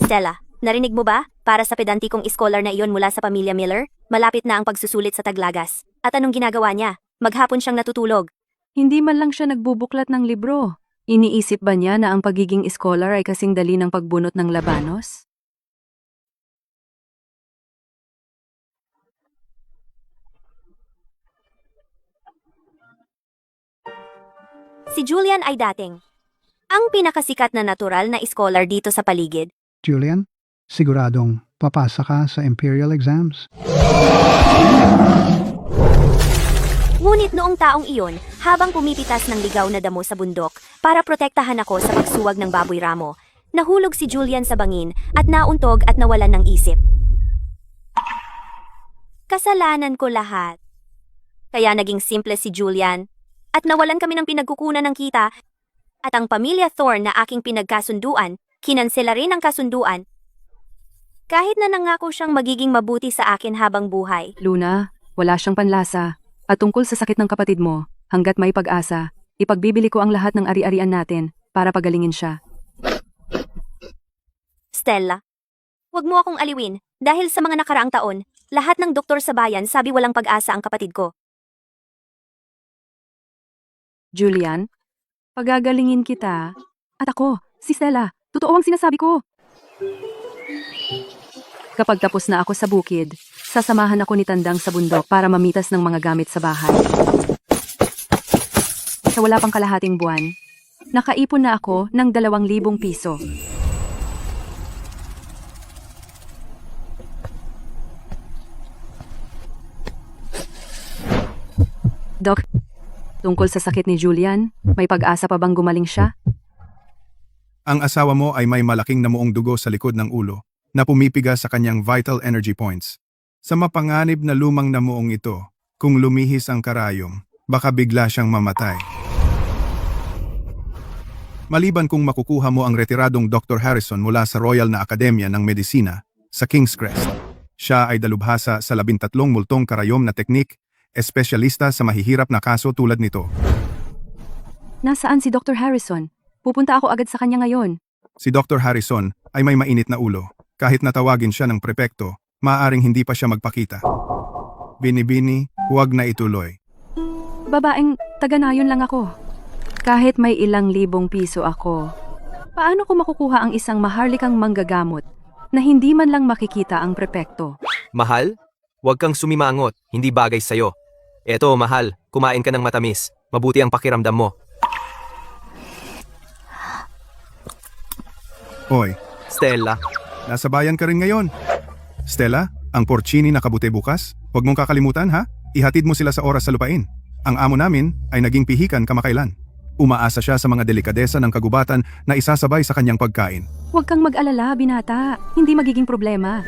Stella, narinig mo ba? Para sa pedantikong iskolar na iyon mula sa pamilya Miller, malapit na ang pagsusulit sa Taglagas. At anong ginagawa niya? Maghapon siyang natutulog. Hindi man lang siya nagbubuklat ng libro. Iniisip ba niya na ang pagiging scholar ay kasing dali ng pagbunot ng labanos? Si Julian ay dating ang pinakasikat na natural na scholar dito sa paligid. Julian, siguradong papasa ka sa Imperial exams? Ngunit noong taong iyon, habang pumipitas ng ligaw na damo sa bundok para protektahan ako sa pagsuwag ng baboy ramo, nahulog si Julian sa bangin at nauntog at nawalan ng isip. Kasalanan ko lahat. Kaya naging simple si Julian at nawalan kami ng pinagkukunan ng kita at ang pamilya Thorne na aking pinagkasunduan, kinansela rin ang kasunduan. Kahit na nangako siyang magiging mabuti sa akin habang buhay. Luna, wala siyang panlasa. At tungkol sa sakit ng kapatid mo, hanggat may pag-asa, ipagbibili ko ang lahat ng ari-arian natin para pagalingin siya. Stella, huwag mo akong aliwin dahil sa mga nakaraang taon, lahat ng doktor sa bayan sabi walang pag-asa ang kapatid ko. Julian, pagagalingin kita. At ako, si Stella, totoo ang sinasabi ko. Kapag tapos na ako sa bukid, sasamahan ako ni Tandang sa bundok para mamitas ng mga gamit sa bahay. Sa wala pang kalahating buwan, nakaipon na ako ng 2,000 piso. Doc, tungkol sa sakit ni Julian, may pag-asa pa bang gumaling siya? Ang asawa mo ay may malaking namuong dugo sa likod ng ulo na pumipiga sa kanyang vital energy points. Sa mapanganib na lumang namuong ito, kung lumihis ang karayom, baka bigla siyang mamatay. Maliban kung makukuha mo ang retiradong Dr. Harrison mula sa Royal na Akademya ng Medisina sa King's Crest. Siya ay dalubhasa sa 13 multong karayom na teknik, espesyalista sa mahihirap na kaso tulad nito. Nasaan si Dr. Harrison? Pupunta ako agad sa kanya ngayon. Si Dr. Harrison ay may mainit na ulo. Kahit natawagin siya ng prepekto, maaaring hindi pa siya magpakita. Binibini, huwag na ituloy. Babaeng taga-nayon lang ako. Kahit may ilang libong piso ako, paano ko makukuha ang isang maharlikang manggagamot na hindi man lang makikita ang prepekto? Mahal? Huwag kang sumimangot, hindi bagay sa'yo. Eto, mahal, kumain ka ng matamis. Mabuti ang pakiramdam mo. Hoy, Stella, nasa bayan ka rin ngayon. Stella, ang porcini na kabute bukas, huwag mong kakalimutan ha, ihatid mo sila sa oras sa lupain. Ang amo namin ay naging pihikan kamakailan. Umaasa siya sa mga delikadesa ng kagubatan na isasabay sa kanyang pagkain. Huwag kang mag-alala, binata. Hindi magiging problema.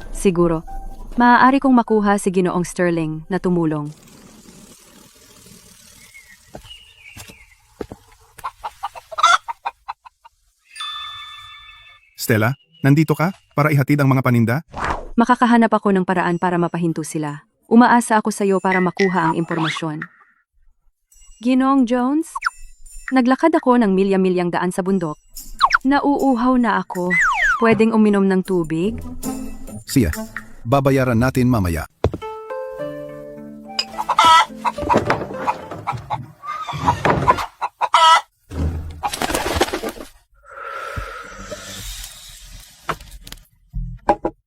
Siguro, maaari kong makuha si Ginoong Sterling na tumulong. Stella, nandito ka para ihatid ang mga paninda? Makakahanap ako ng paraan para mapahinto sila. Umaasa ako sa iyo para makuha ang impormasyon. Ginoong Jones, naglakad ako ng milya-milyang daan sa bundok. Nauuhaw na ako. Pwedeng uminom ng tubig? Siya, babayaran natin mamaya.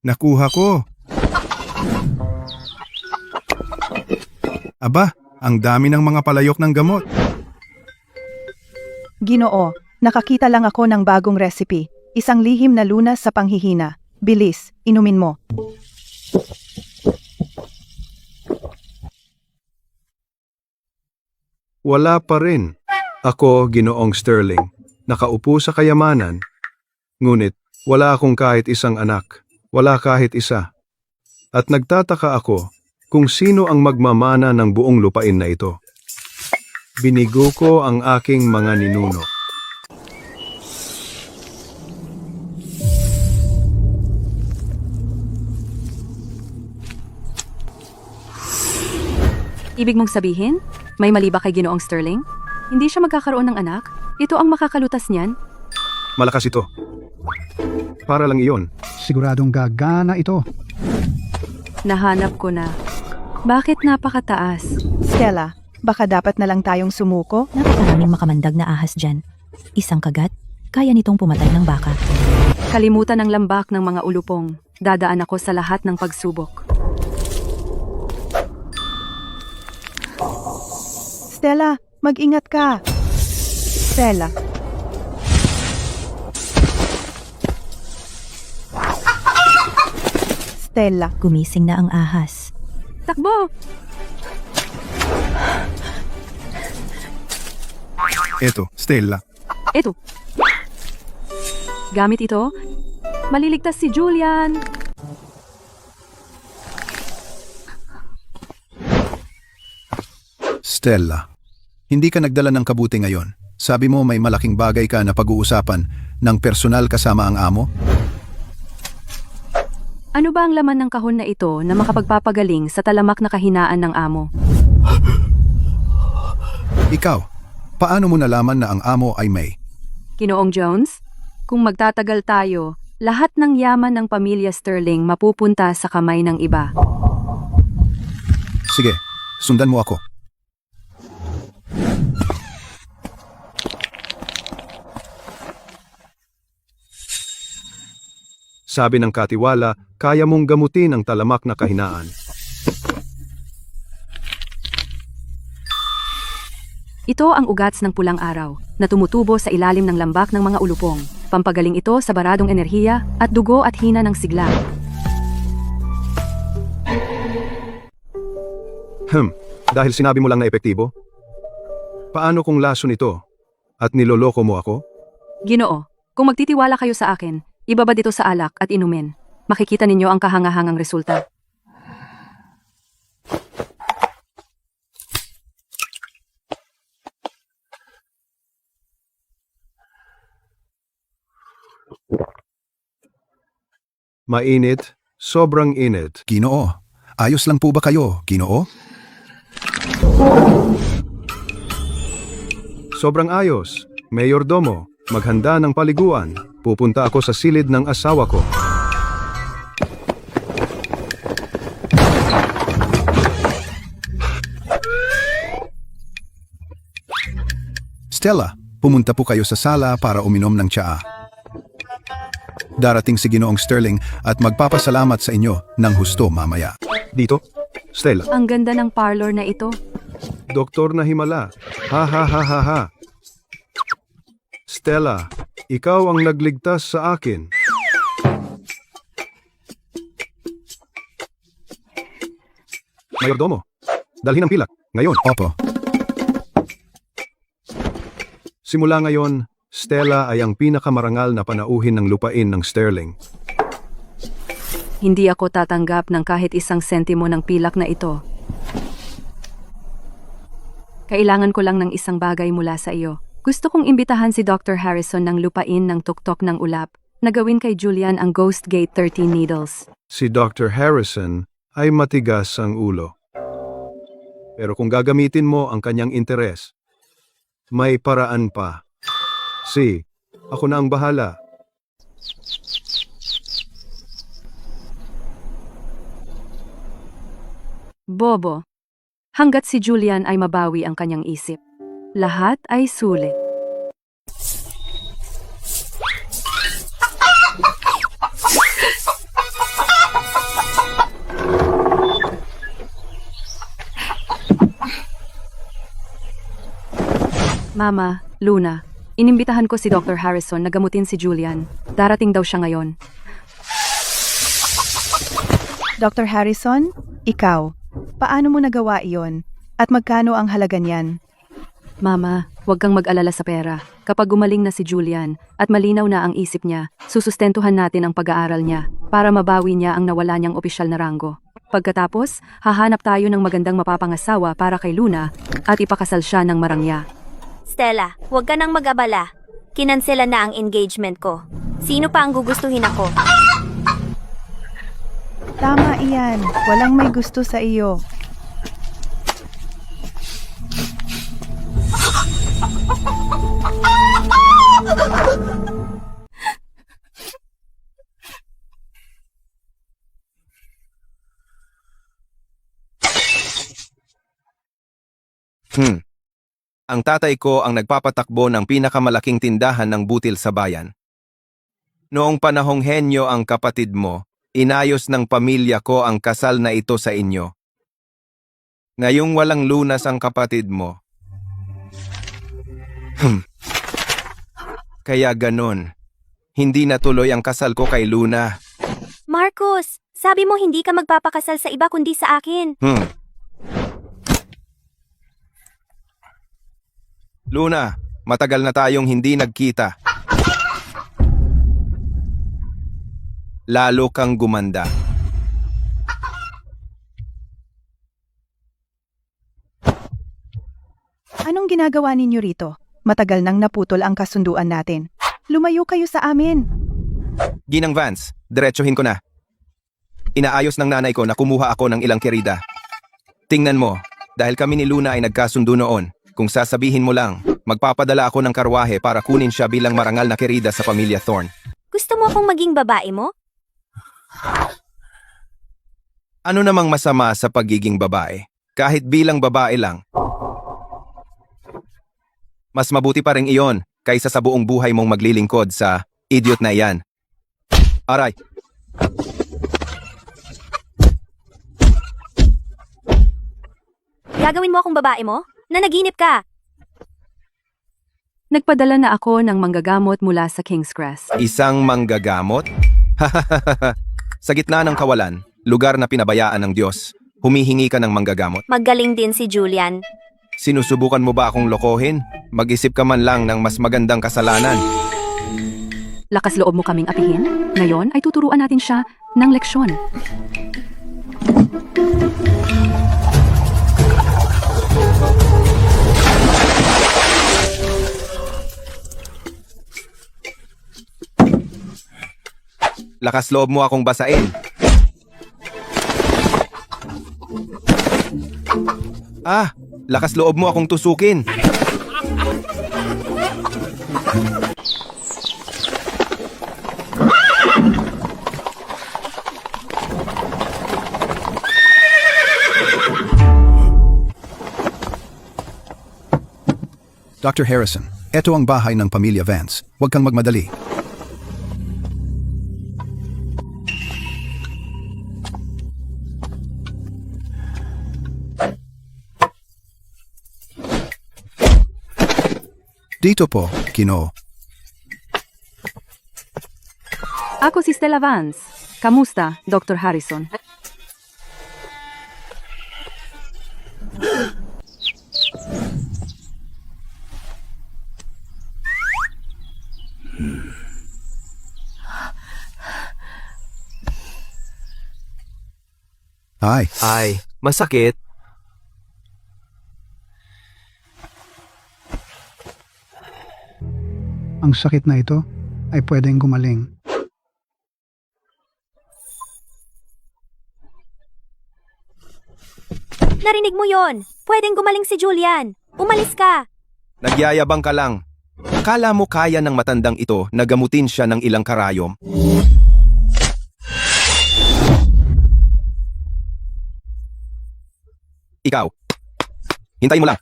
Nakuha ko. Aba, ang dami ng mga palayok ng gamot. Ginoo, nakakita lang ako ng bagong recipe. Isang lihim na lunas sa panghihina. Bilis, inumin mo. Wala pa rin. Ako, Ginoong Sterling, nakaupo sa kayamanan. Ngunit, wala akong kahit isang anak. Wala kahit isa. At nagtataka ako kung sino ang magmamana ng buong lupain na ito. Binigo ko ang aking mga ninuno. Ibig mong sabihin, may mali ba kay Ginoong Sterling? Hindi siya magkakaroon ng anak? Ito ang makakalutas niyan? Malakas ito. para lang iyon. Siguradong gagana ito. Nahanap ko na. Bakit napakataas? Stella, baka dapat na lang tayong sumuko? Napakaraming makamandag na ahas dyan. Isang kagat, kaya nitong pumatay ng baka. Kalimutan ang lambak ng mga ulupong. Dadaan ako sa lahat ng pagsubok. Stella, mag-ingat ka. Stella. Stella. Gumising na ang ahas. Takbo! Eto, Stella. Ito. Gamit ito, maliligtas si Julian. Stella, hindi ka nagdala ng kabuti ngayon. Sabi mo may malaking bagay ka na pag-uusapan ng personal kasama ang amo? Ano ba ang laman ng kahon na ito na makapagpapagaling sa talamak na kahinaan ng amo? Ikaw, paano mo nalaman na ang amo ay May? Ginoong Jones, kung magtatagal tayo, lahat ng yaman ng pamilya Sterling mapupunta sa kamay ng iba. Sige, sundan mo ako. Sabi ng katiwala, kaya mong gamutin ang talamak na kahinaan. Ito ang ugats ng pulang araw na tumutubo sa ilalim ng lambak ng mga ulupong. Pampagaling ito sa baradong enerhiya at dugo at hina ng sigla. Dahil sinabi mo lang na epektibo? Paano kung lason ito at niloloko mo ako? Ginoo, kung magtitiwala kayo sa akin, ibabad ito sa alak at inumin. Makikita ninyo ang kahangahangang resulta. Mainit, sobrang init. Ginoo, ayos lang po ba kayo, Ginoo? Sobrang ayos. Mayordomo, maghanda ng paliguan. Pupunta ako sa silid ng asawa ko. Stella, pumunta po kayo sa sala para uminom ng tsaa. Darating si Ginoong Sterling at magpapasalamat sa inyo ng husto mamaya. Dito? Stella. Ang ganda ng parlor na ito. Doktor na himala. Ha ha ha ha ha. Stella, ikaw ang nagligtas sa akin. Mayordomo, dalhin ang pilak. Ngayon. Opo, Simula ngayon, Stella ay ang pinakamarangal na panauhin ng lupain ng Sterling. Hindi ako tatanggap ng kahit isang sentimo ng pilak na ito. Kailangan ko lang ng isang bagay mula sa iyo. Gusto kong imbitahan si Dr. Harrison ng lupain ng tuktok ng ulap na gawin kay Julian ang Ghost Gate 13 Needles. Si Dr. Harrison ay matigas ang ulo. Pero kung gagamitin mo ang kanyang interes, may paraan pa. Ako na ang bahala. Bobo, hanggat si Julian ay mabawi ang kanyang isip, lahat ay sulit. Mama, Luna, inimbitahan ko si Dr. Harrison na gamutin si Julian. Darating daw siya ngayon. Dr. Harrison, ikaw, paano mo nagawa iyon? At magkano ang halaga niyan? Mama, huwag kang mag-alala sa pera. Kapag gumaling na si Julian at malinaw na ang isip niya, susustentuhan natin ang pag-aaral niya para mabawi niya ang nawala niyang opisyal na ranggo. Pagkatapos, hahanap tayo ng magandang mapapangasawa para kay Luna at ipakasal siya ng marangya. Stella, huwag ka nang mag-abala. Kinansela na ang engagement ko. Sino pa ang gugustuhin ako? Tama iyan, walang may gusto sa iyo. Ang tatay ko ang nagpapatakbo ng pinakamalaking tindahan ng butil sa bayan. Noong panahong henyo ang kapatid mo, inayos ng pamilya ko ang kasal na ito sa inyo. Ngayong walang lunas ang kapatid mo. Kaya ganon. Hindi natuloy ang kasal ko kay Luna. Marcus, sabi mo hindi ka magpapakasal sa iba kundi sa akin. Luna, matagal na tayong hindi nagkita. Lalo kang gumanda. Anong ginagawa ninyo rito? Matagal nang naputol ang kasunduan natin. Lumayo kayo sa amin. Ginang Vance, diretsuhin ko na. Inaayos ng nanay ko na kumuha ako ng ilang kerida. Tingnan mo, dahil kami ni Luna ay nagkasundo noon, kung sasabihin mo lang, magpapadala ako ng karwahe para kunin siya bilang marangal na kerida sa pamilya Thorne. Gusto mo akong maging babae mo? Ano namang masama sa pagiging babae? Kahit bilang babae lang. Mas mabuti pa rin iyon kaysa sa buong buhay mong maglilingkod sa idiot na iyan. Aray! Gagawin mo akong babae mo? Nanaginip ka! Nagpadala na ako ng manggagamot mula sa King's Crest. Isang manggagamot? Sa gitna ng kawalan, lugar na pinabayaan ng Diyos, humihingi ka ng manggagamot. Magaling din si Julian. Sinusubukan mo ba akong lokohin? Mag-isip ka man lang ng mas magandang kasalanan. Lakas loob mo kaming apihin? Ngayon ay tuturuan natin siya ng leksyon. Lakas loob mo akong basain. Lakas loob mo akong tusukin. Dr. Harrison, eto ang bahay ng pamilya Vance. Huwag kang magmadali. Dito po, Kino. Ako si Stella Vance. Kamusta, Dr. Harrison? Hi. Ay, masakit. Ang sakit na ito ay pwedeng gumaling. Narinig mo yon? Pwedeng gumaling si Julian. Umalis ka! Nagyayabang ka lang. Akala mo kaya ng matandang ito na gamutin siya ng ilang karayom? Ikaw, hintayin mo lang.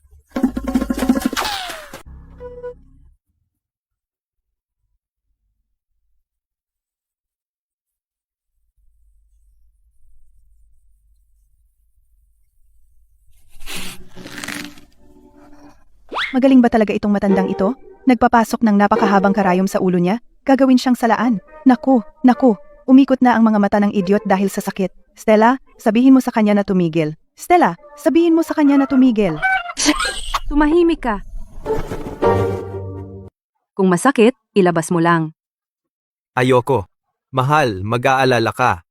Magaling ba talaga itong matandang ito? Nagpapasok ng napakahabang karayom sa ulo niya? Gagawin siyang salaan. Naku, umikot na ang mga mata ng idiot dahil sa sakit. Stella, sabihin mo sa kanya na tumigil. Stella, sabihin mo sa kanya na tumigil. Tumahimik ka. Kung masakit, ilabas mo lang. Ayoko. Mahal, mag-aalala ka.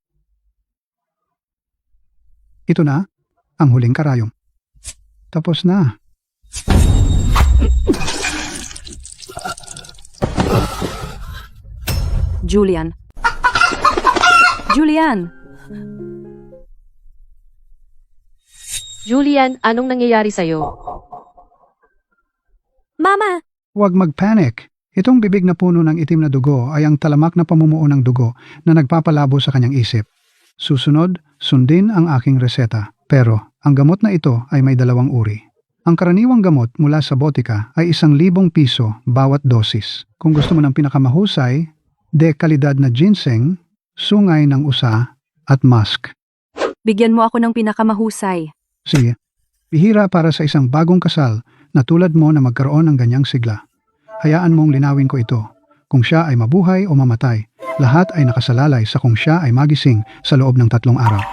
Ito na, ang huling karayom. Tapos na. Julian. Julian! Julian, anong nangyayari sa'yo? Mama! Huwag mag-panic. Itong bibig na puno ng itim na dugo ay ang talamak na pamumuo ng dugo na nagpapalabo sa kanyang isip. Susunod, sundin ang aking reseta. Pero, ang gamot na ito ay may dalawang uri. Ang karaniwang gamot mula sa botika ay 1,000 piso bawat dosis. Kung gusto mo ng pinakamahusay, de kalidad na ginseng, sungay ng usa, at musk. Bigyan mo ako ng pinakamahusay. Sige, bihira para sa isang bagong kasal na tulad mo na magkaroon ng ganyang sigla. Hayaan mong linawin ko ito. Kung siya ay mabuhay o mamatay, lahat ay nakasalalay sa kung siya ay magising sa loob ng 3 araw.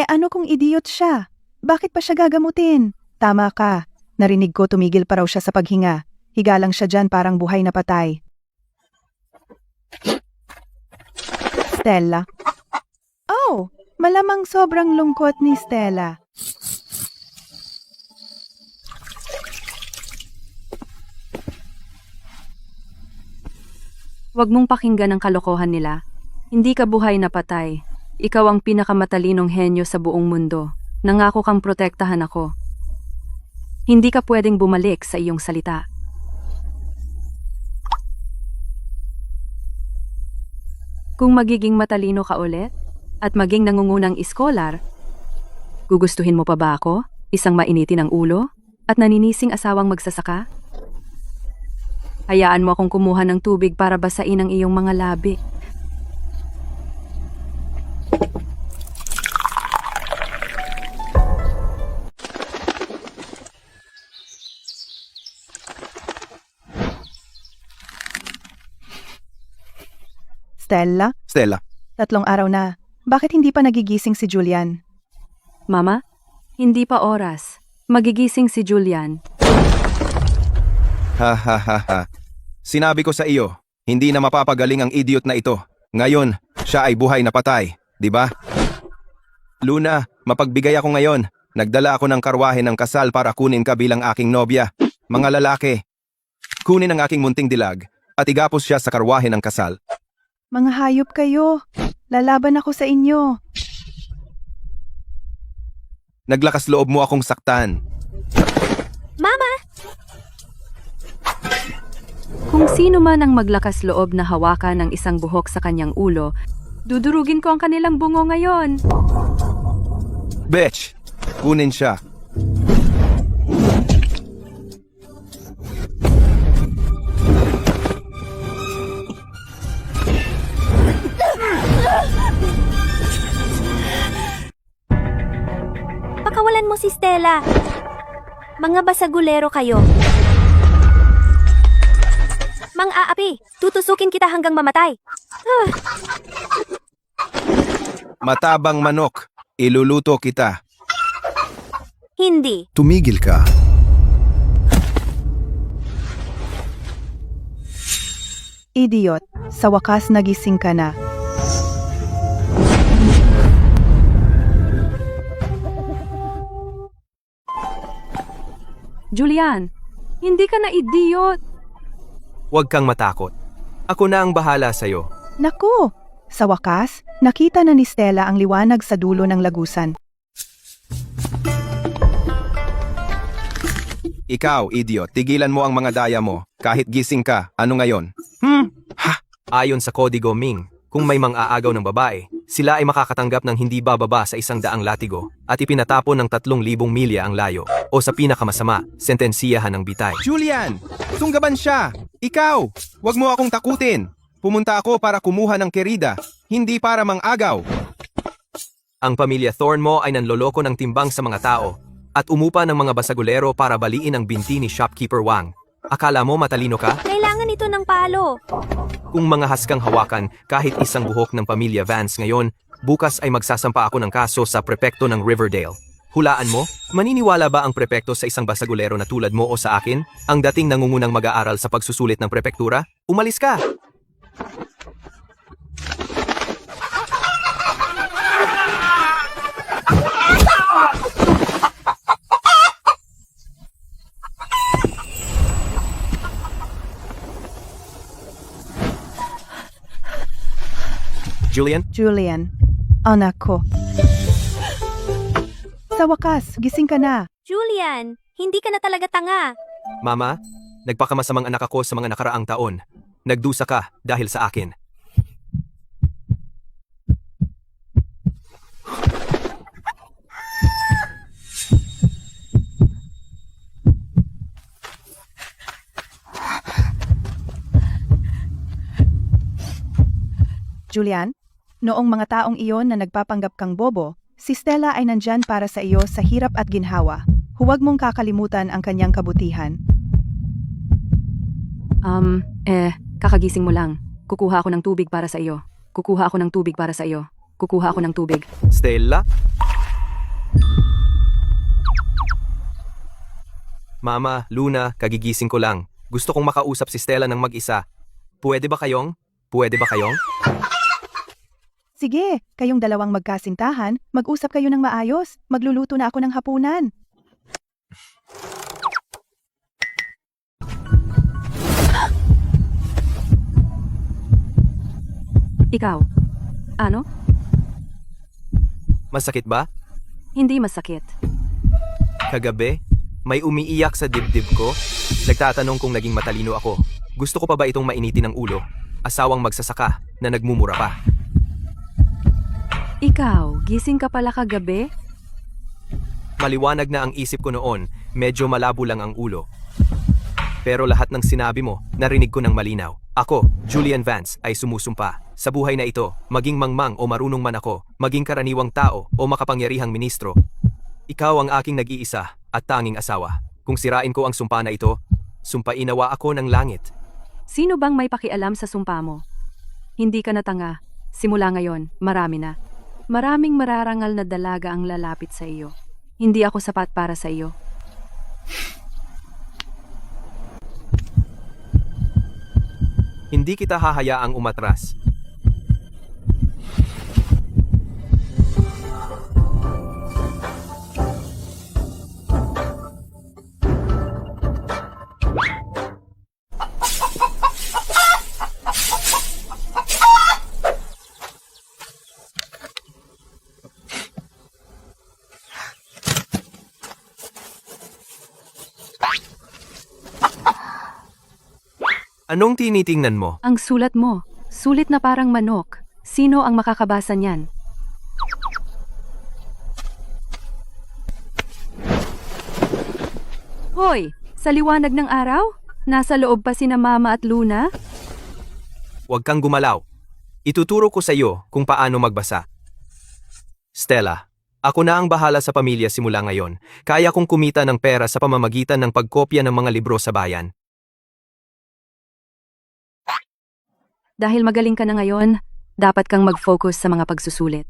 Ano kung idiot siya? Bakit pa siya gagamutin? Tama ka. Narinig ko tumigil pa raw siya sa paghinga. Higa lang siya dyan parang buhay na patay. Stella. Oh, malamang sobrang lungkot ni Stella. Huwag mong pakinggan ang kalokohan nila. Hindi ka buhay na patay. Ikaw ang pinakamatalinong henyo sa buong mundo. Nangako kang protektahan ako. Hindi ka pwedeng bumalik sa iyong salita. Kung magiging matalino ka ulit, at maging nangungunang iskolar, gugustuhin mo pa ba ako? Isang mainitin ang ulo? At naninising asawang magsasaka? Hayaan mo akong kumuha ng tubig para basain ang iyong mga labi. Stella, Stella, 3 araw na. Bakit hindi pa nagigising si Julian? Mama, hindi pa oras. Magigising si Julian. ha ha ha ha. Sinabi ko sa iyo, hindi na mapapagaling ang idiot na ito. Ngayon, siya ay buhay na patay, di ba? Luna, mapagbigay ako ngayon. Nagdala ako ng karwahe ng kasal para kunin ka bilang aking nobya. Mga lalaki, kunin ang aking munting dilag at igapos siya sa karwahe ng kasal. Mga hayop kayo. Lalaban ako sa inyo. Naglakas loob mo akong saktan. Mama! Kung sino man ang maglakas loob na hawakan ng isang buhok sa kanyang ulo, dudurugin ko ang kanilang bungo ngayon. Bitch! Kunin siya. Pakawalan mo si Stella. Mga basagulero kayo. Mang-aapi, tutusukin kita hanggang mamatay. Matabang manok, iluluto kita. Hindi. Tumigil ka. Idiot. Sa wakas nagising ka na. Julian, hindi ka na idiot. Huwag kang matakot. Ako na ang bahala sa'yo. Naku! Sa wakas, nakita na ni Stella ang liwanag sa dulo ng lagusan. Ikaw, idiot, tigilan mo ang mga daya mo. Kahit gising ka, ano ngayon? Ayon sa Kodigo Ming, kung may mang-aagaw ng babae, sila ay makakatanggap ng hindi bababa sa 100 latigo at ipinatapon ng 3,000 milya ang layo o sa pinakamasama, sentensiyahan ng bitay. Julian! Tunggaban siya! Ikaw! Huwag mo akong takutin! Pumunta ako para kumuha ng kerida, hindi para mang-agaw. Ang pamilya Thorn mo ay nanloloko ng timbang sa mga tao at umupa ng mga basagulero para baliin ang binti ni Shopkeeper Wang. Akala mo matalino ka? Kailangan ito ng palo. Kung mga haskang hawakan kahit isang buhok ng pamilya Vance ngayon, bukas ay magsasampa ako ng kaso sa prepekto ng Riverdale. Hulaan mo, maniniwala ba ang prepekto sa isang basagulero na tulad mo o sa akin? Ang dating nangungunang mag-aaral sa pagsusulit ng prepektura? Umalis ka! Julian, anak ko. Sa wakas, gising ka na. Julian, hindi ka na talaga tanga. Mama, nagpakamasamang anak ako sa mga nakaraang taon. Nagdusa ka dahil sa akin. Julian, noong mga taong iyon na nagpapanggap kang bobo, si Stella ay nandyan para sa iyo sa hirap at ginhawa. Huwag mong kakalimutan ang kanyang kabutihan. Kakagising mo lang. Kukuha ako ng tubig para sa iyo. Kukuha ako ng tubig para sa iyo. Kukuha ako ng tubig. Stella? Mama, Luna, kagigising ko lang. Gusto kong makausap si Stella ng mag-isa. Pwede ba kayong? Sige, kayong dalawang magkasintahan, mag-usap kayo ng maayos. Magluluto na ako ng hapunan. Ikaw. Ano? Masakit ba? Hindi masakit. Kagabi, may umiiyak sa dibdib ko. Nagtatanong kung naging matalino ako. Gusto ko pa ba itong mainitin ng ulo? Asawang magsasaka na nagmumura pa. Ikaw, gising ka pala kagabi? Maliwanag na ang isip ko noon, medyo malabo lang ang ulo. Pero lahat ng sinabi mo, narinig ko ng malinaw. Ako, Julian Vance, ay sumusumpa. Sa buhay na ito, maging mangmang o marunong man ako, maging karaniwang tao o makapangyarihang ministro, ikaw ang aking nag-iisa at tanging asawa. Kung sirain ko ang sumpa na ito, sumpainawa ako ng langit. Sino bang may pakialam sa sumpa mo? Hindi ka na tanga. Simula ngayon, marami na. Maraming mararangal na dalaga ang lalapit sa iyo. Hindi ako sapat para sa iyo. Hindi kita hahayaang umatras. Anong tinitingnan mo? Ang sulat mo, sulit na parang manok. Sino ang makakabasa niyan? Hoy, sa liwanag ng araw? Nasa loob pa sina Mama at Luna? Huwag kang gumalaw. Ituturo ko sa iyo kung paano magbasa. Stella, ako na ang bahala sa pamilya simula ngayon. Kaya kong kumita ng pera sa pamamagitan ng pagkopya ng mga libro sa bayan. Dahil magaling ka na ngayon, dapat kang mag-focus sa mga pagsusulit.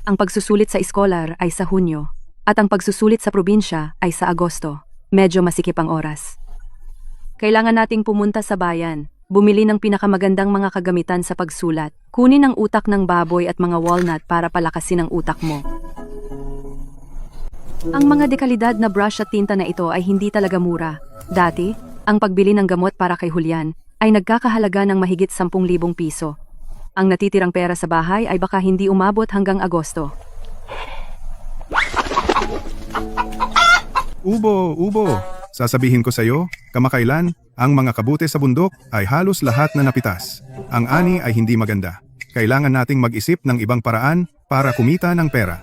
Ang pagsusulit sa scholar ay sa Hunyo, at ang pagsusulit sa probinsya ay sa Agosto. Medyo masikip ang oras. Kailangan nating pumunta sa bayan, bumili ng pinakamagandang mga kagamitan sa pagsulat, kunin ang utak ng baboy at mga walnut para palakasin ang utak mo. Ang mga dekalidad na brush at tinta na ito ay hindi talaga mura. Dati, ang pagbili ng gamot para kay Julian ay nagkakahalaga ng mahigit 10,000 piso. Ang natitirang pera sa bahay ay baka hindi umabot hanggang Agosto. Ubo. Sasabihin ko sa'yo, kamakailan, ang mga kabute sa bundok ay halos lahat na napitas. Ang ani ay hindi maganda. Kailangan nating mag-isip ng ibang paraan para kumita ng pera.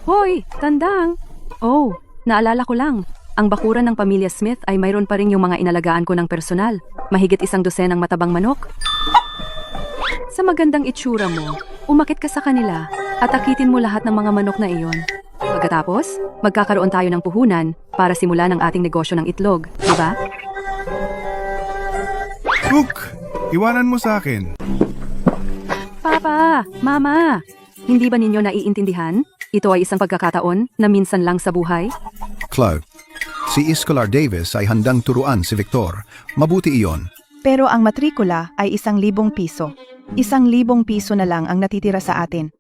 Hoy, tandang! Oh, naalala ko lang. Ang bakuran ng pamilya Smith ay mayroon pa rin yung mga inalagaan ko ng personal. Mahigit 100 ng matabang manok. Sa magandang itsura mo, umakit ka sa kanila at akitin mo lahat ng mga manok na iyon. Pagkatapos, magkakaroon tayo ng puhunan para simulan ang ating negosyo ng itlog, di ba? Cook! Iwanan mo sa akin. Papa! Mama! Hindi ba ninyo naiintindihan? Ito ay isang pagkakataon na minsan lang sa buhay. Chloe, si Escolar Davis ay handang turuan si Victor. Mabuti iyon. Pero ang matrikula ay 1,000 piso. 1,000 piso na lang ang natitira sa atin.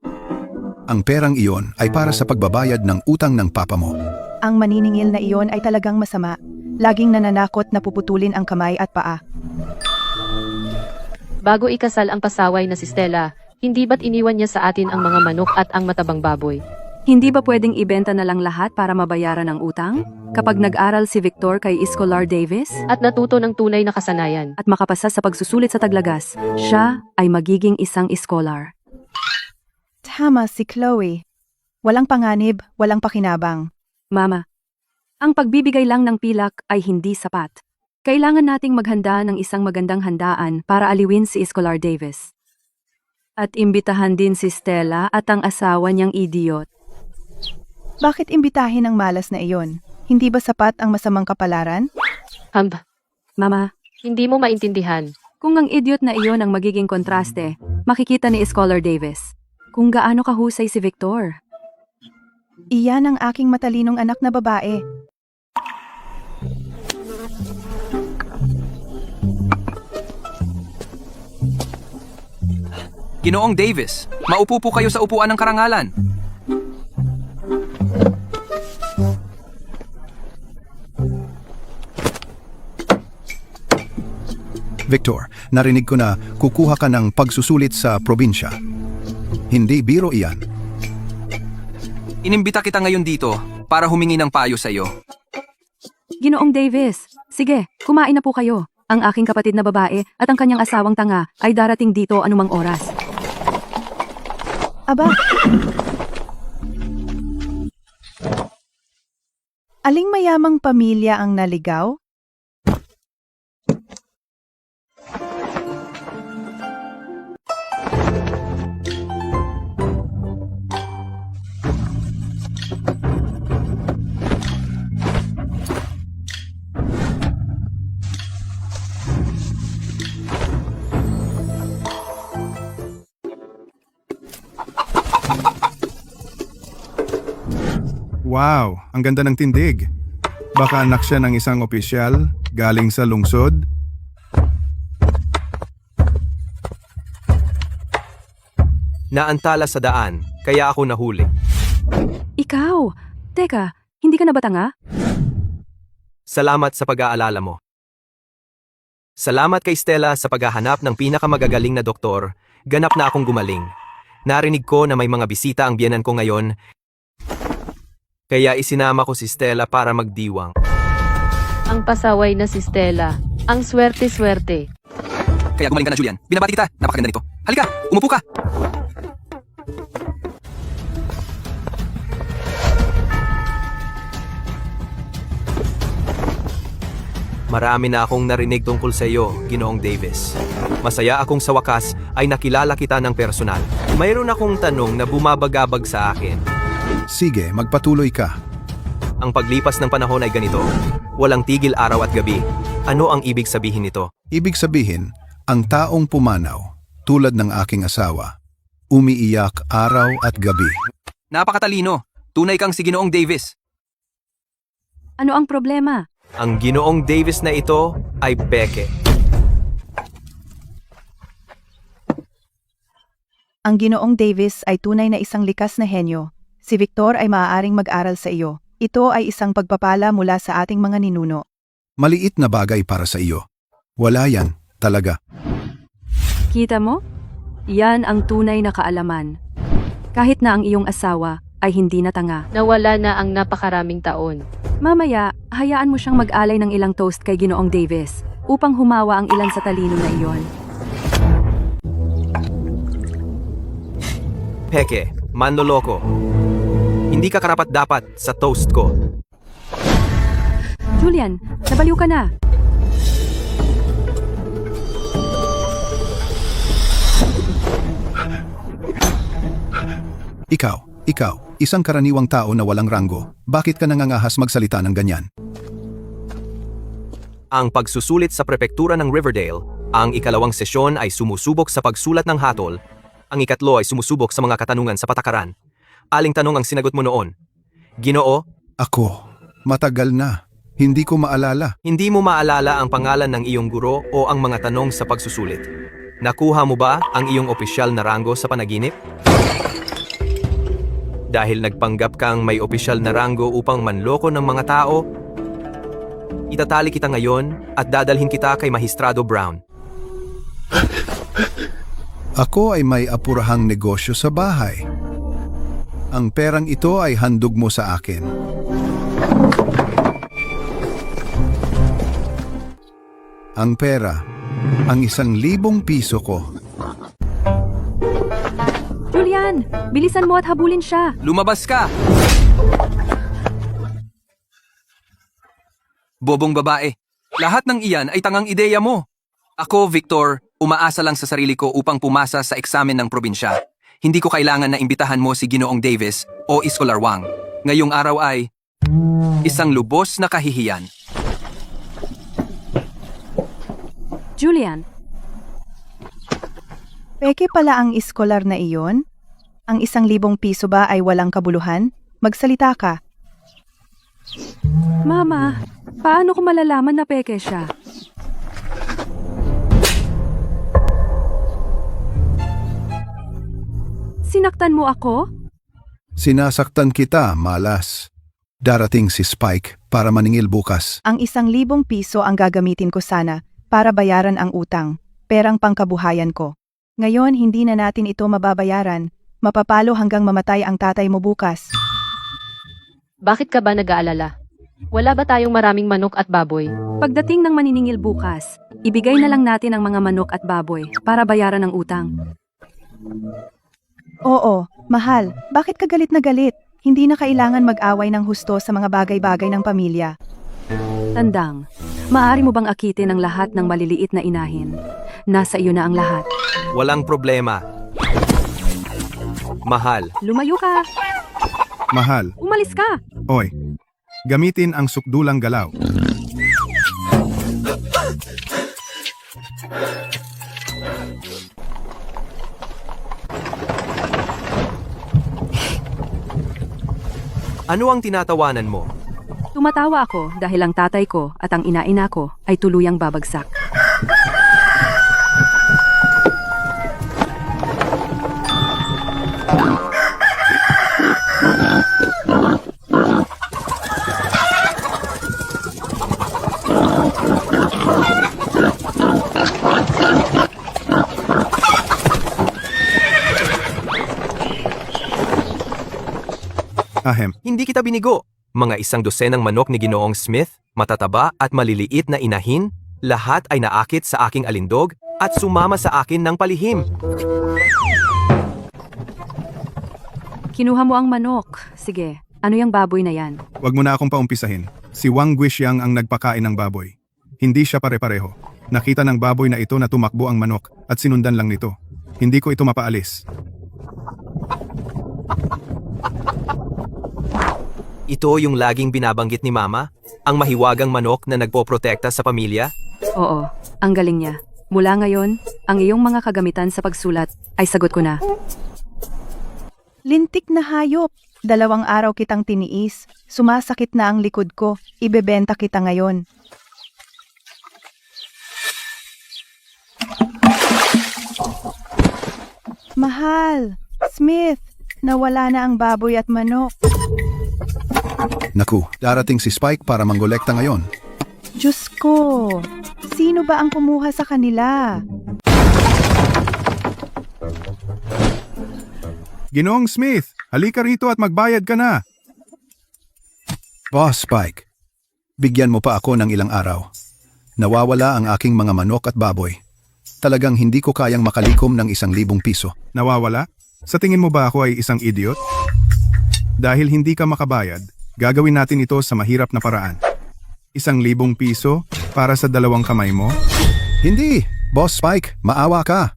Ang perang iyon ay para sa pagbabayad ng utang ng papa mo. Ang maniningil na iyon ay talagang masama. Laging nananakot na puputulin ang kamay at paa. Bago ikasal ang pasaway na si Stella, hindi ba't iniwan niya sa atin ang mga manok at ang matabang baboy? Hindi ba pwedeng ibenta na lang lahat para mabayaran ang utang? Kapag nag-aral si Victor kay Escolar Davis At natuto ng tunay na kasanayan. at makapasa sa pagsusulit sa Taglagas, siya ay magiging isang scholar. Tama si Chloe. Walang panganib, walang pakinabang. Mama, Ang pagbibigay lang ng pilak ay hindi sapat. Kailangan nating maghanda ng isang magandang handaan para aliwin si Escolar Davis. At imbitahan din si Stella at ang asawa niyang idiot. Bakit imbitahin ang malas na iyon? Hindi ba sapat ang masamang kapalaran? Mama, Hindi mo maintindihan. kung ang idiot na iyon ang magiging kontraste, makikita ni Escolar Davis kung gaano kahusay si Victor. Iyan ang aking matalinong anak na babae. Ginoong Davis, maupo po kayo sa upuan ng karangalan. Victor, narinig ko na kukuha ka ng pagsusulit sa probinsya. Hindi biro iyan. Inimbita kita ngayon dito para humingi ng payo sa iyo. Ginoong Davis, sige, kumain na po kayo. Ang aking kapatid na babae at ang kanyang asawang tanga ay darating dito anumang oras. Aba! Aling mayamang pamilya ang naligaw? Wow, ang ganda ng tindig. Baka anak siya ng isang opisyal galing sa lungsod. Naantala sa daan, kaya ako nahuli. Ikaw! Teka, hindi ka na ba tanga? Salamat sa pag-aalala mo. Salamat kay Stella sa paghahanap ng pinakamagagaling na doktor. Ganap na akong gumaling. Narinig ko na may mga bisita ang biyenan ko ngayon. Kaya isinama ko si Stella para magdiwang. Ang pasaway na si Stella. Ang swerte-swerte. Kaya gumaling ka na, Julian. Binabati kita. Napakaganda nito. Halika, umupo ka. Marami na akong narinig tungkol sa iyo, Ginoong Davis. Masaya akong sa wakas ay nakilala kita ng personal. Mayroon akong tanong na bumabagabag sa akin. Sige, magpatuloy ka. Ang paglipas ng panahon ay ganito. Walang tigil araw at gabi. Ano ang ibig sabihin nito? Ibig sabihin, ang taong pumanaw, tulad ng aking asawa, umiiyak araw at gabi. Napakatalino. Tunay kang si Ginoong Davis. Ano ang problema? Ang Ginoong Davis na ito ay peke. Ang Ginoong Davis ay tunay na isang likas na henyo. Si Victor ay maaaring mag-aral sa iyo. Ito ay isang pagpapala mula sa ating mga ninuno. Maliit na bagay para sa iyo. Wala yan, talaga. Kita mo? Yan ang tunay na kaalaman. Kahit na ang iyong asawa ay hindi na tanga. Nawala na ang napakaraming taon. Mamaya, hayaan mo siyang mag-alay ng ilang toast kay Ginoong Davis upang humawa ang ilan sa talino na iyon. Peke, manloloko. Hindi ka karapat-dapat sa toast ko. Julian, nabaliw ka na. Ikaw, isang karaniwang tao na walang ranggo. Bakit ka nangangahas magsalita ng ganyan? Ang pagsusulit sa prepektura ng Riverdale, ang ikalawang sesyon ay sumusubok sa pagsulat ng hatol, ang ikatlo ay sumusubok sa mga katanungan sa patakaran. Aling tanong ang sinagot mo noon? Ginoo, Ako, matagal na. Hindi ko maalala. hindi mo maalala ang pangalan ng iyong guro o ang mga tanong sa pagsusulit. Nakuha mo ba ang iyong opisyal na ranggo sa panaginip? Dahil nagpanggap kang may opisyal na ranggo upang manloko ng mga tao, itatali kita ngayon at dadalhin kita kay Magistrado Brown. Ako ay may apurahang negosyo sa bahay. Ang perang ito ay handog mo sa akin. Ang pera, ang 1,000 piso ko. Julian, bilisan mo at habulin siya. Lumabas ka! Bobong babae. Lahat ng iyan ay tangang ideya mo. Ako, Victor, umaasa lang sa sarili ko upang pumasa sa eksamen ng probinsya. Hindi ko kailangan na imbitahan mo si Ginoong Davis o Iskolar Wang. Ngayong araw ay isang lubos na kahihiyan. Julian, Peke pala ang iskolar na iyon? Ang 1,000 piso ba ay walang kabuluhan? Magsalita ka. Mama, paano ko malalaman na peke siya? Sinaktan mo ako? Sinasaktan kita, malas. Darating si Spike para maningil bukas. Ang 1,000 piso ang gagamitin ko sana para bayaran ang utang, perang pangkabuhayan ko. Ngayon, hindi na natin ito mababayaran. Mapapalo hanggang mamatay ang tatay mo bukas. Bakit ka ba nag-aalala? Wala ba tayong maraming manok at baboy? Pagdating ng maniningil bukas, ibigay na lang natin ang mga manok at baboy para bayaran ang utang. Oo, mahal, bakit ka galit na galit? Hindi na kailangan mag-away ng husto sa mga bagay-bagay ng pamilya. Tandang, maaari mo bang akitin ang lahat ng maliliit na inahin? Nasa iyo na ang lahat. Walang problema. Mahal. Lumayo ka! Mahal. Umalis ka! Oy. Gamitin ang sukdulang galaw. Ano ang tinatawanan mo? Tumatawa ako dahil ang tatay ko at ang ina-ina ko ay tuluyang babagsak. Ahem. Hindi kita binigo. Mga 100 manok ni Ginoong Smith, matataba at maliliit na inahin, lahat ay naakit sa aking alindog at sumama sa akin ng palihim. Kinuha mo ang manok. Sige, ano yung baboy na yan? Huwag mo na akong paumpisahin. Si Wang Guishiang ang nagpakain ng baboy. Hindi siya pare-pareho. Nakita ng baboy na ito na tumakbo ang manok at sinundan lang nito. Hindi ko ito mapaalis. Ito yung laging binabanggit ni Mama? Ang mahiwagang manok na nagpoprotekta sa pamilya? Oo, ang galing niya. Mula ngayon, ang iyong mga kagamitan sa pagsulat ay sagot ko na. Lintik na hayop. 2 araw kitang tiniis. Sumasakit na ang likod ko. Ibebenta kita ngayon. Mahal. Smith, nawala na ang baboy at manok. Naku, darating si Spike para manggolekta ngayon. Diyos ko, sino ba ang kumuha sa kanila? Ginoong Smith, halika rito at magbayad ka na. Boss Spike, bigyan mo pa ako ng ilang araw. Nawawala ang aking mga manok at baboy. Talagang hindi ko kayang makalikom ng 1,000 piso. Nawawala? Sa tingin mo ba ako ay isang idiot? Dahil hindi ka makabayad, gagawin natin ito sa mahirap na paraan. 1,000 piso para sa 2 kamay mo? Hindi! Boss Spike, maawa ka!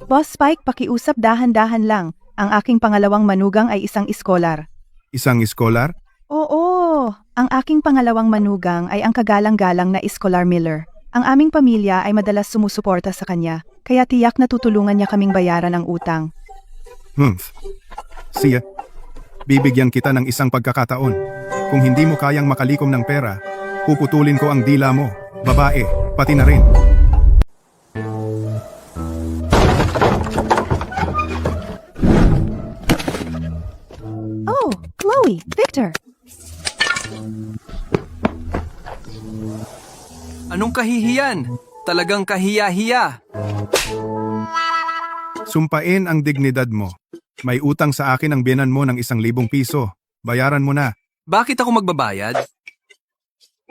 Boss Spike, pakiusap dahan-dahan lang. Ang aking pangalawang manugang ay isang iskolar. Isang iskolar? Oo, ang aking pangalawang manugang ay ang kagalang-galang na Iskolar Miller. Ang aming pamilya ay madalas sumusuporta sa kanya, kaya tiyak na tutulungan niya kaming bayaran ang utang. Siya, bibigyan kita ng isang pagkakataon. Kung hindi mo kayang makalikom ng pera, puputulin ko ang dila mo, babae, pati na rin. Oh, Chloe, Victor. Anong kahihiyan? Talagang kahiya-hiya. Sumpain ang dignidad mo. May utang sa akin ang biyenan mo ng 1,000 piso. Bayaran mo na. Bakit ako magbabayad?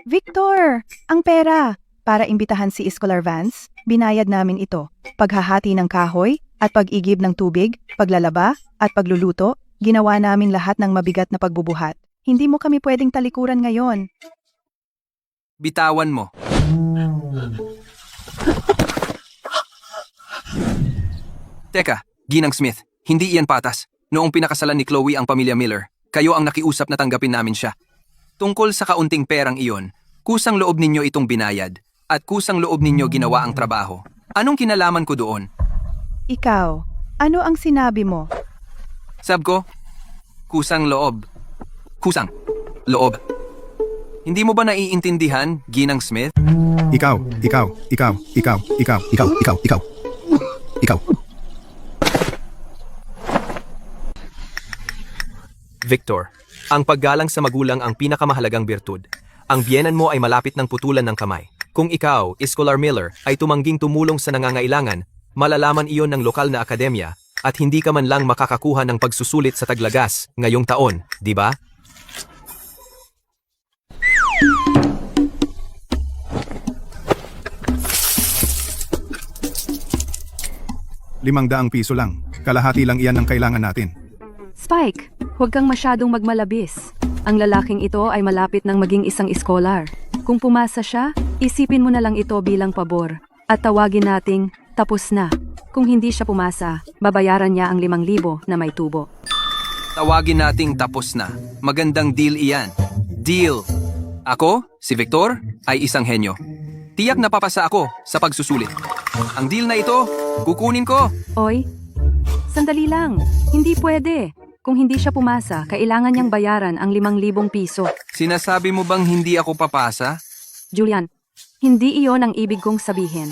Victor, ang pera. Para imbitahan si Iskolar Vance, binayad namin ito. Paghahati ng kahoy, at pag-igib ng tubig, paglalaba, at pagluluto, ginawa namin lahat ng mabigat na pagbubuhat. Hindi mo kami pwedeng talikuran ngayon. Bitawan mo. Teka, Ginang Smith, hindi iyan patas. Noong pinakasalan ni Chloe ang pamilya Miller, kayo ang nakiusap na tanggapin namin siya. Tungkol sa kaunting perang iyon, kusang loob ninyo itong binayad at kusang loob ninyo ginawa ang trabaho. Anong kinalaman ko doon? Ikaw, ano ang sinabi mo? Sab ko, kusang loob. Kusang loob. Hindi mo ba naiintindihan, Ginang Smith? Ikaw. Victor, ang paggalang sa magulang ang pinakamahalagang birtud. Ang biyenan mo ay malapit ng putulan ng kamay. Kung ikaw, Scholar Miller, ay tumangging tumulong sa nangangailangan, malalaman iyon ng lokal na akademya at hindi ka man lang makakakuha ng pagsusulit sa Taglagas ngayong taon, di ba? ₱500 lang. Kalahati lang iyan ang kailangan natin. Spike, huwag kang masyadong magmalabis. Ang lalaking ito ay malapit ng maging isang iskolar. Kung pumasa siya, isipin mo na lang ito bilang pabor. At tawagin nating, tapos na. Kung hindi siya pumasa, babayaran niya ang 5,000 na may tubo. Tawagin nating tapos na. Magandang deal iyan. Deal. Ako, si Victor, ay isang henyo. Tiyak na papasa ako sa pagsusulit. Ang deal na ito, kukunin ko. Oy, sandali lang. Hindi pwede. Kung hindi siya pumasa, kailangan niyang bayaran ang 5,000 piso. Sinasabi mo bang hindi ako papasa? Julian, hindi iyon ang ibig kong sabihin.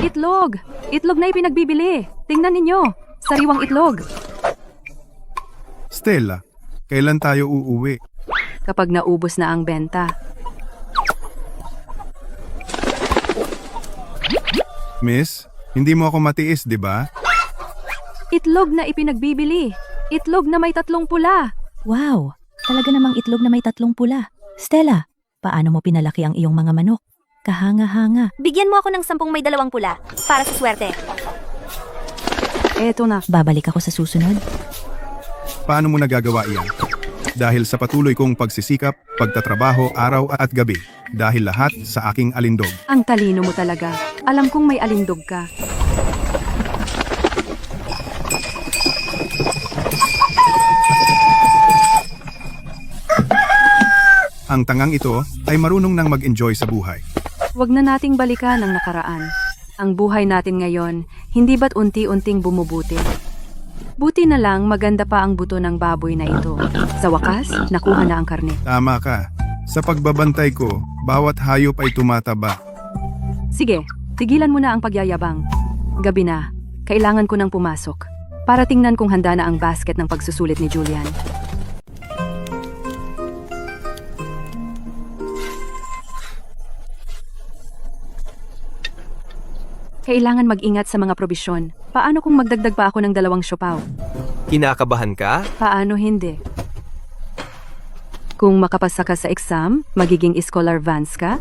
Itlog! Itlog na ipinagbibili. Tingnan ninyo. Sariwang itlog. Stella, kailan tayo uuwi? Kapag naubos na ang benta. Miss, hindi mo ako matiis, di ba? Itlog na ipinagbibili. Itlog na may 3 pula. Wow, talaga namang itlog na may 3 pula. Stella, paano mo pinalaki ang iyong mga manok? Kahanga-hanga. Bigyan mo ako ng 10 may 2 pula para sa swerte. Eto na. Babalik ako sa susunod. Paano mo nagagawa iyan? Dahil sa patuloy kong pagsisikap, pagtatrabaho araw at gabi. Dahil lahat sa aking alindog. Ang talino mo talaga. Alam kong may alindog ka. Ang tangang ito ay marunong nang mag-enjoy sa buhay. Huwag na nating balikan ang nakaraan. Ang buhay natin ngayon, hindi ba't unti-unting bumubuti? Buti na lang maganda pa ang buto ng baboy na ito. Sa wakas, nakuha na ang karne. Tama ka. Sa pagbabantay ko, bawat hayop ay tumataba. Sige, tigilan mo na ang pagyayabang. Gabi na, kailangan ko nang pumasok. Para tingnan kung handa na ang basket ng pagsusulit ni Julian. Kailangan mag-ingat sa mga probisyon. Paano kung magdagdag pa ako ng 2 siopaw? Kinakabahan ka? Paano hindi? Kung makapasa ka sa exam, magiging scholar Vance ka?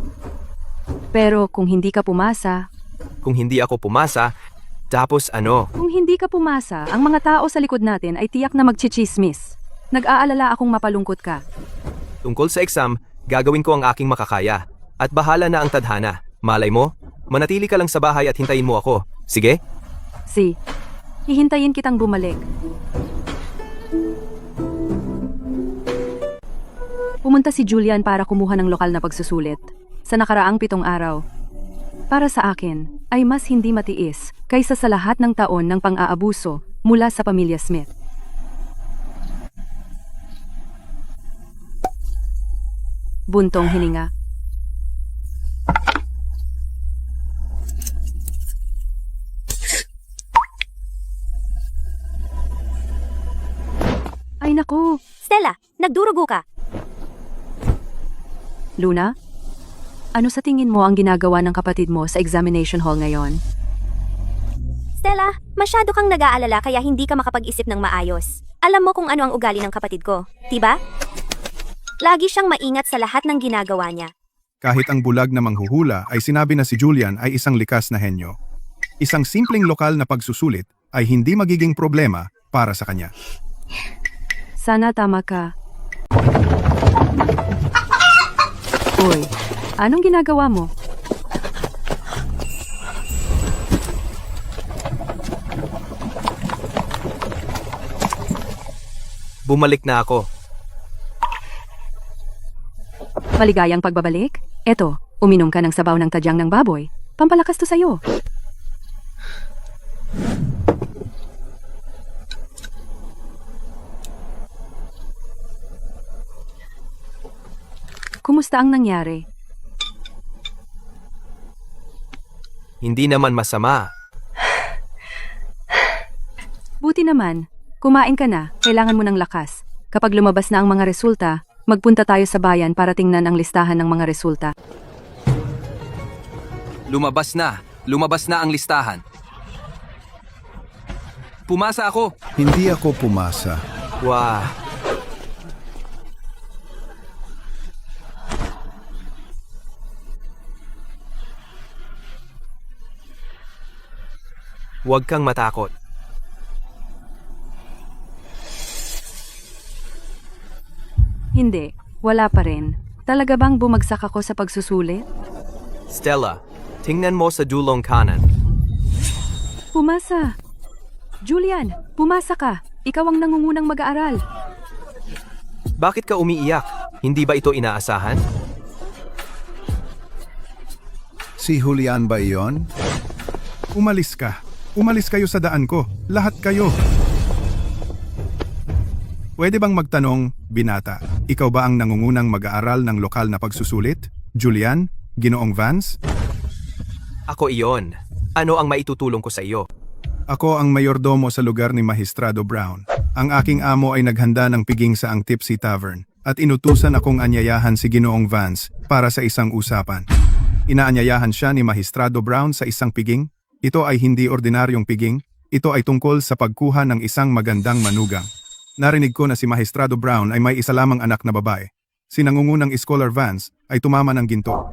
Pero kung hindi ka pumasa, Kung hindi ako pumasa, tapos ano? kung hindi ka pumasa, ang mga tao sa likod natin ay tiyak na magchichismis. Nag-aalala akong mapalungkot ka. Tungkol sa exam, gagawin ko ang aking makakaya. At bahala na ang tadhana. Malay mo, manatili ka lang sa bahay at hintayin mo ako. Sige? Si, hihintayin kitang bumalik. Pumunta si Julian para kumuha ng lokal na pagsusulit. Sa nakaraang 7 araw. Para sa akin, ay mas hindi matiis kaysa sa lahat ng taon ng pang-aabuso mula sa pamilya Smith. Buntong hininga. Ay naku, Stella, nagdurugo ka. Luna? Ano sa tingin mo ang ginagawa ng kapatid mo sa examination hall ngayon? Stella, masyado kang nag-aalala kaya hindi ka makapag-isip ng maayos. Alam mo kung ano ang ugali ng kapatid ko, diba? Lagi siyang maingat sa lahat ng ginagawa niya. Kahit ang bulag na manghuhula ay sinabi na si Julian ay isang likas na henyo. Isang simpleng lokal na pagsusulit ay hindi magiging problema para sa kanya. Sana tama ka. Uy, anong ginagawa mo? Bumalik na ako. Maligayang pagbabalik? Eto, uminom ka ng sabaw ng tadyang ng baboy. Pampalakas to sa'yo. Kumusta ang nangyari? Hindi naman masama. Buti naman. Kumain ka na, kailangan mo ng lakas. Kapag lumabas na ang mga resulta, magpunta tayo sa bayan para tingnan ang listahan ng mga resulta. Lumabas na ang listahan. Pumasa ako. Hindi ako pumasa. Wah. Huwag kang matakot. Hindi, wala pa rin. Talaga bang bumagsak ako sa pagsusulit? Stella, tingnan mo sa dulong kanan. Pumasa! Julian, pumasa ka! Ikaw ang nangungunang mag-aaral. Bakit ka umiiyak? Hindi ba ito inaasahan? Si Julian ba iyon? Umalis ka. Umalis kayo sa daan ko. Lahat kayo. Pwede bang magtanong, binata, ikaw ba ang nangungunang mag-aaral ng lokal na pagsusulit? Julian? Ginoong Vance? Ako iyon. Ano ang maitutulong ko sa iyo? Ako ang mayordomo sa lugar ni Magistrado Brown. Ang aking amo ay naghanda ng piging sa ang Tipsy Tavern at inutusan akong anyayahan si Ginoong Vance para sa isang usapan. Inaanyayahan siya ni Magistrado Brown sa isang piging. Ito ay hindi ordinaryong piging. Ito ay tungkol sa pagkuha ng isang magandang manugang. Narinig ko na si Magistrado Brown ay may isa lamang anak na babae. Si nangungunang Scholar Vance ay tumama ng ginto.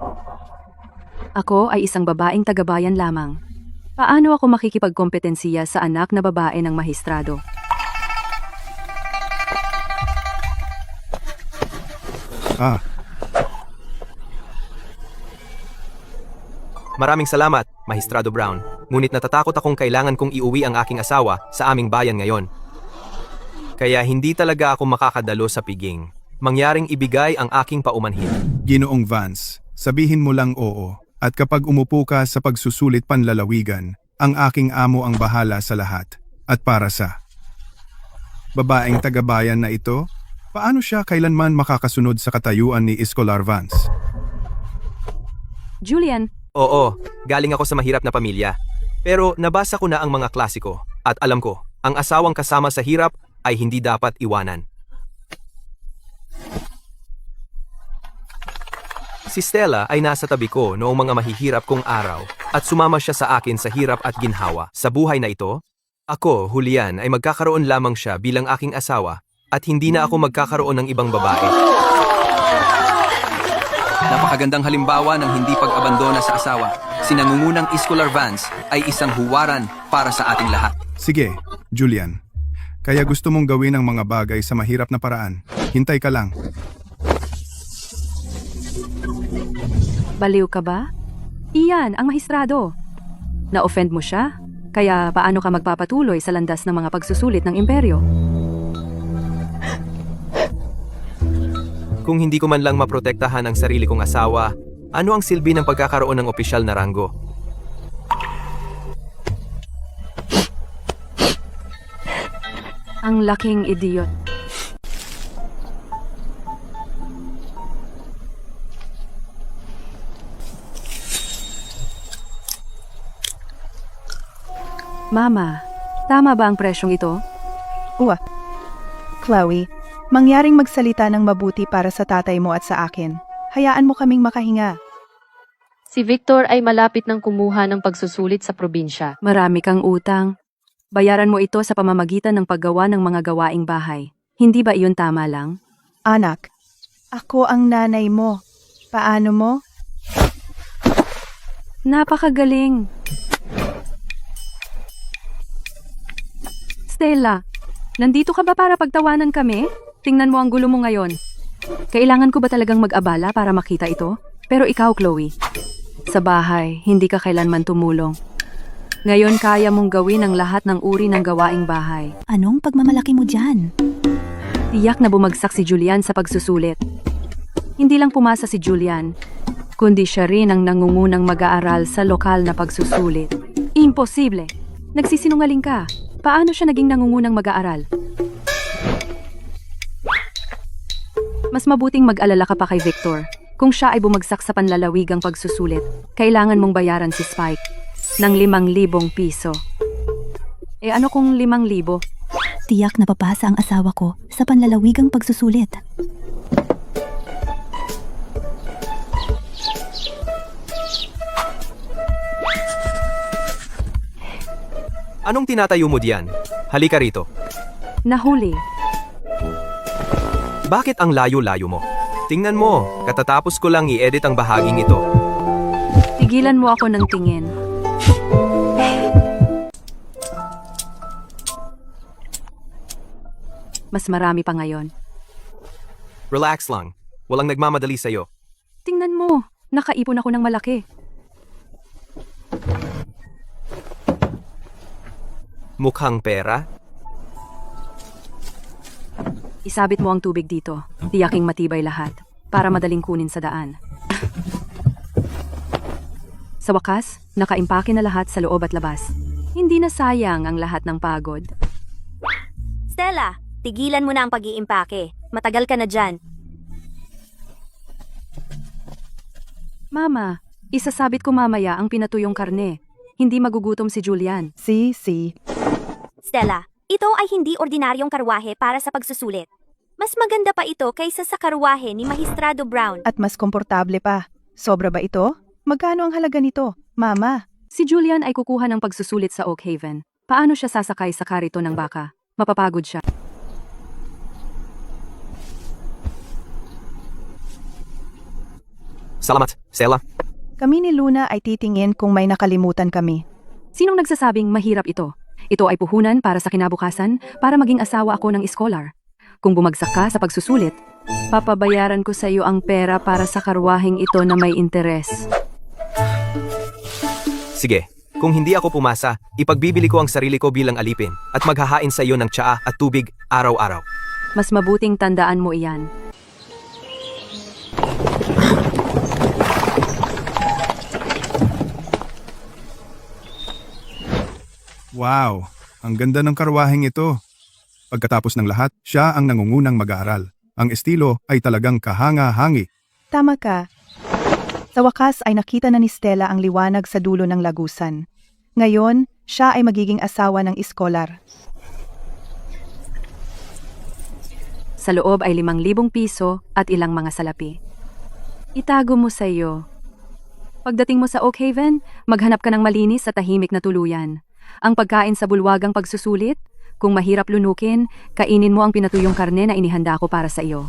Ako ay isang babaeng tagabayan lamang. Paano ako makikipagkompetensiya sa anak na babae ng mahistrado? Maraming salamat, Magistrado Brown. Ngunit natatakot akong kailangan kong iuwi ang aking asawa sa aming bayan ngayon. Kaya hindi talaga ako makakadalo sa piging. Mangyaring ibigay ang aking paumanhin. Ginoong Vance, sabihin mo lang oo. At kapag umupo ka sa pagsusulit panlalawigan, ang aking amo ang bahala sa lahat. At para sa babaeng tagabayan na ito, paano siya kailanman makakasunod sa katayuan ni Scholar Vance? Julian, Oo, galing ako sa mahirap na pamilya. Pero nabasa ko na ang mga klasiko at alam ko, ang asawang kasama sa hirap ay hindi dapat iwanan. Si Stella ay nasa tabi ko noong mga mahihirap kong araw at sumama siya sa akin sa hirap at ginhawa. Sa buhay na ito, ako, Julian, ay magkakaroon lamang siya bilang aking asawa at hindi na ako magkakaroon ng ibang babae. Napakagandang halimbawa ng hindi pag-abandona sa asawa. Si nangungunang Scholar Vance ay isang huwaran para sa ating lahat. Sige, Julian. Kaya gusto mong gawin ang mga bagay sa mahirap na paraan. Hintay ka lang. baliw ka ba? Iyan, ang mahistrado. Na-offend mo siya? Kaya paano ka magpapatuloy sa landas ng mga pagsusulit ng imperyo? Kung hindi ko man lang maprotektahan ang sarili kong asawa, ano ang silbi ng pagkakaroon ng opisyal na ranggo? Ang laking idiot. Mama, tama ba ang presyong ito? Chloe, mangyaring magsalita ng mabuti para sa tatay mo at sa akin. Hayaan mo kaming makahinga. Si Victor ay malapit ng kumuha ng pagsusulit sa probinsya. Marami kang utang. Bayaran mo ito sa pamamagitan ng paggawa ng mga gawaing bahay. Hindi ba iyon tama lang? Anak, ako ang nanay mo. Paano mo? Napakagaling! Stella, Nandito ka ba para pagtawanan kami? Tingnan mo ang gulo mo ngayon. Kailangan ko ba talagang mag-abala para makita ito? Pero ikaw, Chloe, sa bahay, hindi ka kailanman tumulong. Ngayon kaya mong gawin ang lahat ng uri ng gawaing bahay. Anong pagmamalaki mo dyan? Tiyak na bumagsak si Julian sa pagsusulit. Hindi lang pumasa si Julian, kundi siya rin ang nangungunang mag-aaral sa lokal na pagsusulit. Imposible! Nagsisinungaling ka. Paano siya naging nangungunang mag-aaral? Mas mabuting mag-alala ka pa kay Victor. Kung siya ay bumagsak sa panlalawigang pagsusulit, kailangan mong bayaran si Spike ng 5,000 piso. Eh ano kung 5,000? Tiyak na papasa ang asawa ko sa panlalawigang pagsusulit. Anong tinatayo mo diyan? Halika rito. Nahuli. Bakit ang layo-layo mo? Tingnan mo, katatapos ko lang i-edit ang bahaging ito. Tigilan mo ako ng tingin. Mas marami pa ngayon. Relax lang. Walang nagmamadali sa'yo. Tingnan mo, nakaipon ako ng malaki. Mukhang pera? Isabit mo ang tubig dito. Tiyaking matibay lahat. Para madaling kunin sa daan. Sa wakas, nakaimpake na lahat sa loob at labas. Hindi na sayang ang lahat ng pagod. Stella, tigilan mo na ang pag-iimpake. Matagal ka na dyan. Mama, isasabit ko mamaya ang pinatuyong karne. Hindi magugutom si Julian. Si. Stella, ito ay hindi ordinaryong karwahe para sa pagsusulit. Mas maganda pa ito kaysa sa karwahe ni Magistrado Brown. At mas komportable pa. Sobra ba ito? Magkano ang halaga nito, Mama? Si Julian ay kukuha ng pagsusulit sa Oak Haven. Paano siya sasakay sa karito ng baka? Mapapagod siya. Salamat, Stella. Kami ni Luna ay titingin kung may nakalimutan kami. Sinong nagsasabing mahirap ito? Ito ay puhunan para sa kinabukasan para maging asawa ako ng scholar. Kung bumagsak ka sa pagsusulit, papabayaran ko sa iyo ang pera para sa karwaheng ito na may interes. Sige, kung hindi ako pumasa, ipagbibili ko ang sarili ko bilang alipin at maghahain sa iyo ng tsaa at tubig araw-araw. Mas mabuting tandaan mo iyan. Wow, ang ganda ng karwaheng ito. Pagkatapos ng lahat, siya ang nangungunang mag-aaral. Ang estilo ay talagang kahanga-hangi. Tama ka. Sa wakas ay nakita na ni Stella ang liwanag sa dulo ng lagusan. Ngayon, siya ay magiging asawa ng iskolar. Sa loob ay 5,000 piso at ilang mga salapi. Itago mo sa iyo. Pagdating mo sa Oak Haven, maghanap ka ng malinis at tahimik na tuluyan. Ang pagkain sa bulwagang pagsusulit, kung mahirap lunukin, kainin mo ang pinatuyong karne na inihanda ko para sa iyo.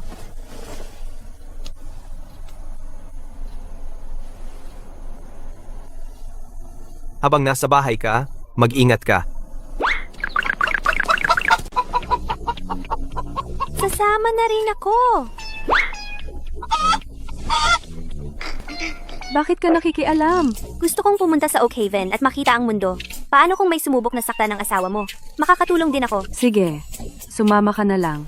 Habang nasa bahay ka, mag-ingat ka. Sasama na rin ako. Bakit ka nakikialam? Gusto kong pumunta sa Oak Haven at makita ang mundo. Paano kung may sumubok na sakta ng asawa mo? Makakatulong din ako. Sige, sumama ka na lang.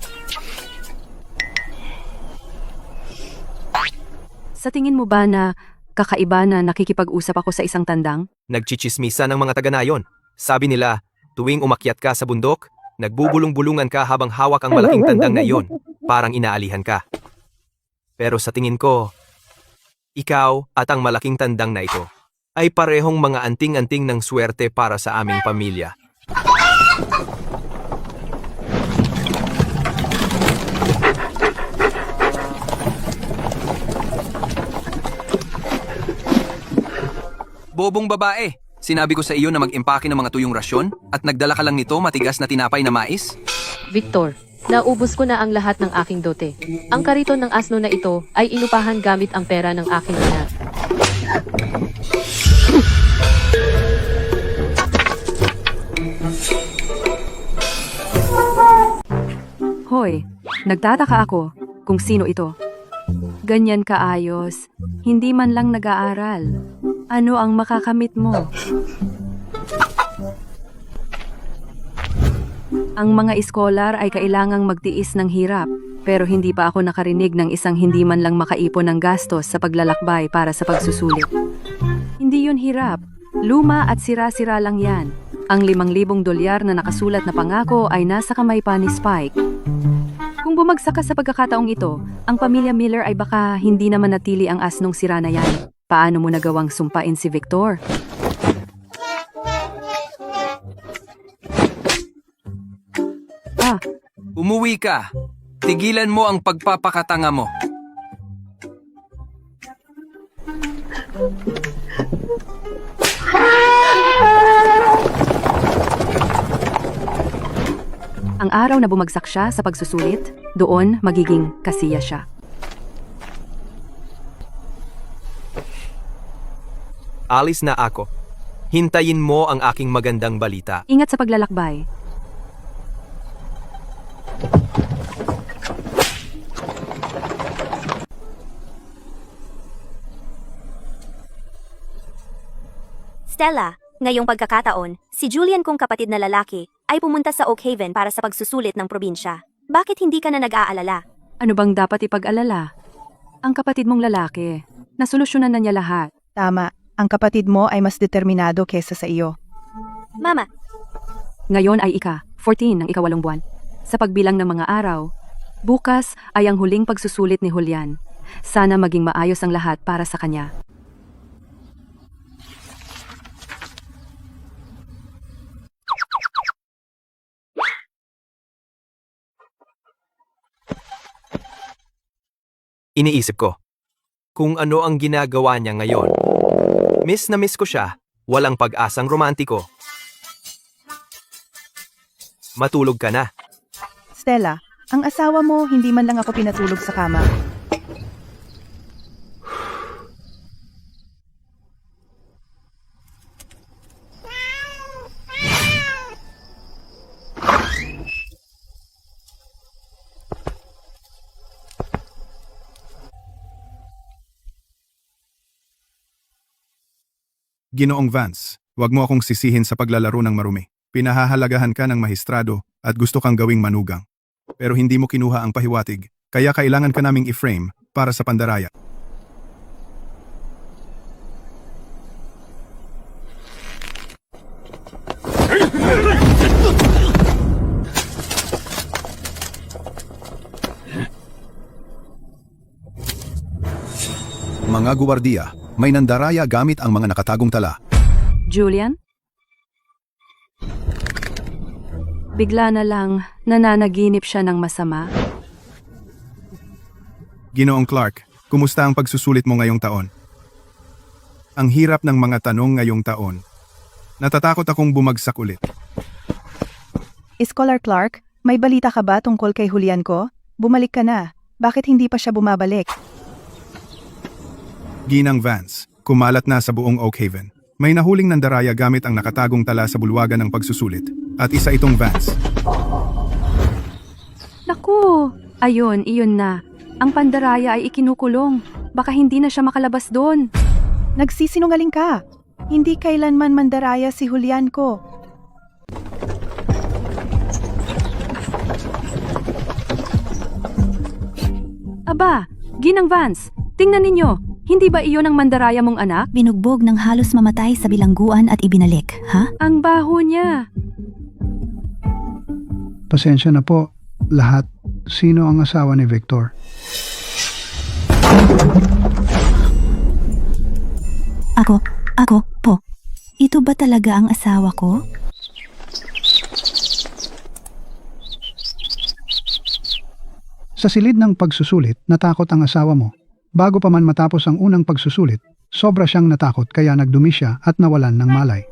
Sa tingin mo ba na kakaiba na nakikipag-usap ako sa isang tandang? Nagchichismisa ng mga taga-nayon. Sabi nila, tuwing umakyat ka sa bundok, nagbubulong-bulungan ka habang hawak ang malaking tandang na iyon. Parang inaalihan ka. Pero sa tingin ko, ikaw at ang malaking tandang na ito ay parehong mga anting-anting ng swerte para sa aming pamilya. Bobong babae, sinabi ko sa iyo na mag-impake ng mga tuyong rasyon at nagdala ka lang nito matigas na tinapay na mais? Victor, naubos ko na ang lahat ng aking dote. Ang kariton ng asno na ito ay inupahan gamit ang pera ng aking ina. Hoy, nagtataka ako kung sino ito. Ganyan kaayos, hindi man lang nag-aaral. Ano ang makakamit mo? Ang mga iskolar ay kailangang magtiis ng hirap, pero hindi pa ako nakarinig ng isang hindi man lang makaipon ng gastos sa paglalakbay para sa pagsusulit. Hindi yun hirap. Luma at sira-sira lang yan. Ang $5,000 na nakasulat na pangako ay nasa kamay pa ni Spike. Kung bumagsak ka sa pagkakataong ito, ang pamilya Miller ay baka hindi naman natili ang asnong sira na yan. Paano mo nagawang sumpain si Victor? Umuwi ka. Tigilan mo ang pagpapakatanga mo. Ang araw na bumagsak siya sa pagsusulit, doon magiging kasiya siya. Alis na ako. Hintayin mo ang aking magandang balita. Ingat sa paglalakbay. Stella, ngayong pagkakataon, si Julian kong kapatid na lalaki ay pumunta sa Oak Haven para sa pagsusulit ng probinsya. Bakit hindi ka na nag-aalala? Ano bang dapat ipag-alala? Ang kapatid mong lalaki, nasolusyonan na niya lahat. Tama, ang kapatid mo ay mas determinado kesa sa iyo. Mama, Ngayon ay 14 ng ika-8 buwan. Sa pagbilang ng mga araw, bukas ay ang huling pagsusulit ni Julian. Sana maging maayos ang lahat para sa kanya. Iniisip ko, kung ano ang ginagawa niya ngayon. Miss na miss ko siya, walang pag-asang romantiko. Matulog ka na. Stella, ang asawa mo hindi man lang ako pinatulog sa kama. Ginoong Vance, wag mo akong sisihin sa paglalaro ng marumi. Pinahahalagahan ka ng mahistrado at gusto kang gawing manugang. Pero hindi mo kinuha ang pahiwatig, kaya kailangan ka naming i-frame para sa pandaraya. Mga guwardiya, may nandaraya gamit ang mga nakatagong tala. Julian? Bigla na lang nananaginip siya ng masama. Ginoong Clark, kumusta ang pagsusulit mo ngayong taon? Ang hirap ng mga tanong ngayong taon. Natatakot akong bumagsak ulit. Scholar Clark, may balita ka ba tungkol kay Julian ko? Bumalik ka na. Bakit hindi pa siya bumabalik? Ginang Vance, kumalat na sa buong Oak Haven. May nahuling nandaraya gamit ang nakatagong tala sa bulwagan ng pagsusulit. At isa itong Vance. Naku! Ayun, iyon na. Ang pandaraya ay ikinukulong. Baka hindi na siya makalabas doon. Nagsisinungaling ka. Hindi kailanman mandaraya si Julian ko. Aba, Ginang Vance, tingnan ninyo. Hindi ba iyon ang mandaraya mong anak? Binugbog ng halos mamatay sa bilangguan at ibinalik, ha? Ang baho niya. Pasensya na po, lahat. Sino ang asawa ni Victor? Ako po. Ito ba talaga ang asawa ko? Sa silid ng pagsusulit, natakot ang asawa mo. Bago pa man matapos ang unang pagsusulit, sobra siyang natakot kaya nagdumi siya at nawalan ng malay.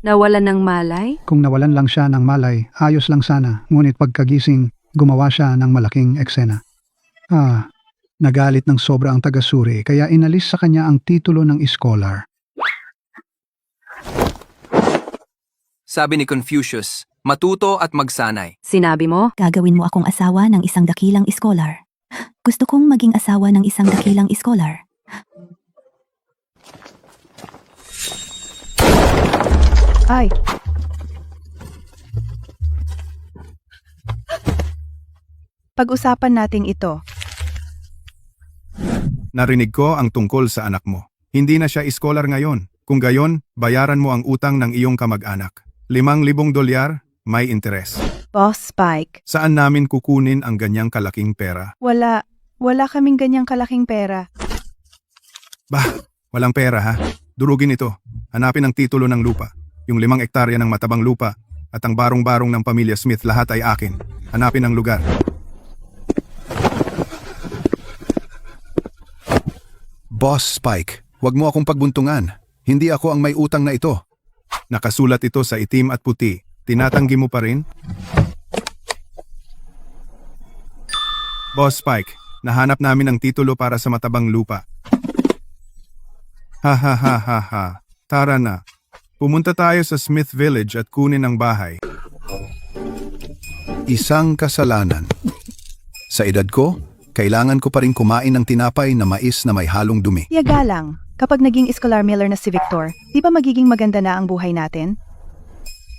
Nawalan ng malay? Kung nawalan lang siya ng malay, ayos lang sana, ngunit pagkagising, gumawa siya ng malaking eksena. Nagalit ng sobra ang taga-suri kaya inalis sa kanya ang titulo ng scholar. Sabi ni Confucius, matuto at magsanay. Sinabi mo? Gagawin mo akong asawa ng isang dakilang iskolar. Gusto kong maging asawa ng isang dakilang iskolar. Ay, pag-usapan natin ito. Narinig ko ang tungkol sa anak mo. Hindi na siya iskolar ngayon. Kung gayon, bayaran mo ang utang ng iyong kamag-anak. $5,000, may interes. Boss Spike, Saan namin kukunin ang ganyang kalaking pera? wala kaming ganyang kalaking pera. Bah, walang pera ha. Durugin ito. Hanapin ang titulo ng lupa. Yung 5 ektarya ng matabang lupa at ang barong-barong ng pamilya Smith lahat ay akin. Hanapin ang lugar. Boss Spike, wag mo akong pagbuntungan. Hindi ako ang may utang na ito. Nakasulat ito sa itim at puti. Tinatanggi mo pa rin? Boss Spike, nahanap namin ang titulo para sa matabang lupa. Ha ha ha ha ha. Tara na. Pumunta tayo sa Smith Village at kunin ang bahay. Isang kasalanan. Sa edad ko, kailangan ko pa rin kumain ng tinapay na mais na may halong dumi. Yaga lang, kapag naging Scholar Miller na si Victor, di ba magiging maganda na ang buhay natin?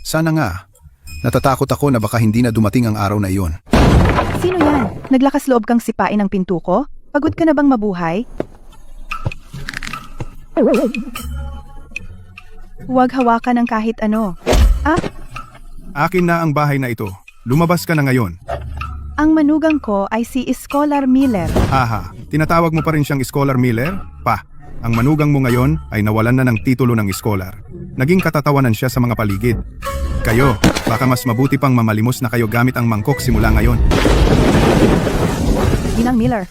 Sana nga. Natatakot ako na baka hindi na dumating ang araw na iyon. Sino yan? Naglakas loob kang sipain ang pinto ko? Pagod ka na bang mabuhay? Huwag hawakan ng kahit ano. Akin na ang bahay na ito. Lumabas ka na ngayon. Ang manugang ko ay si Scholar Miller. Haha, tinatawag mo pa rin siyang Scholar Miller? Pa, ang manugang mo ngayon ay nawalan na ng titulo ng scholar. Naging katatawanan siya sa mga paligid. Kayo, baka mas mabuti pang mamalimos na kayo gamit ang mangkok simula ngayon. Ginang Miller.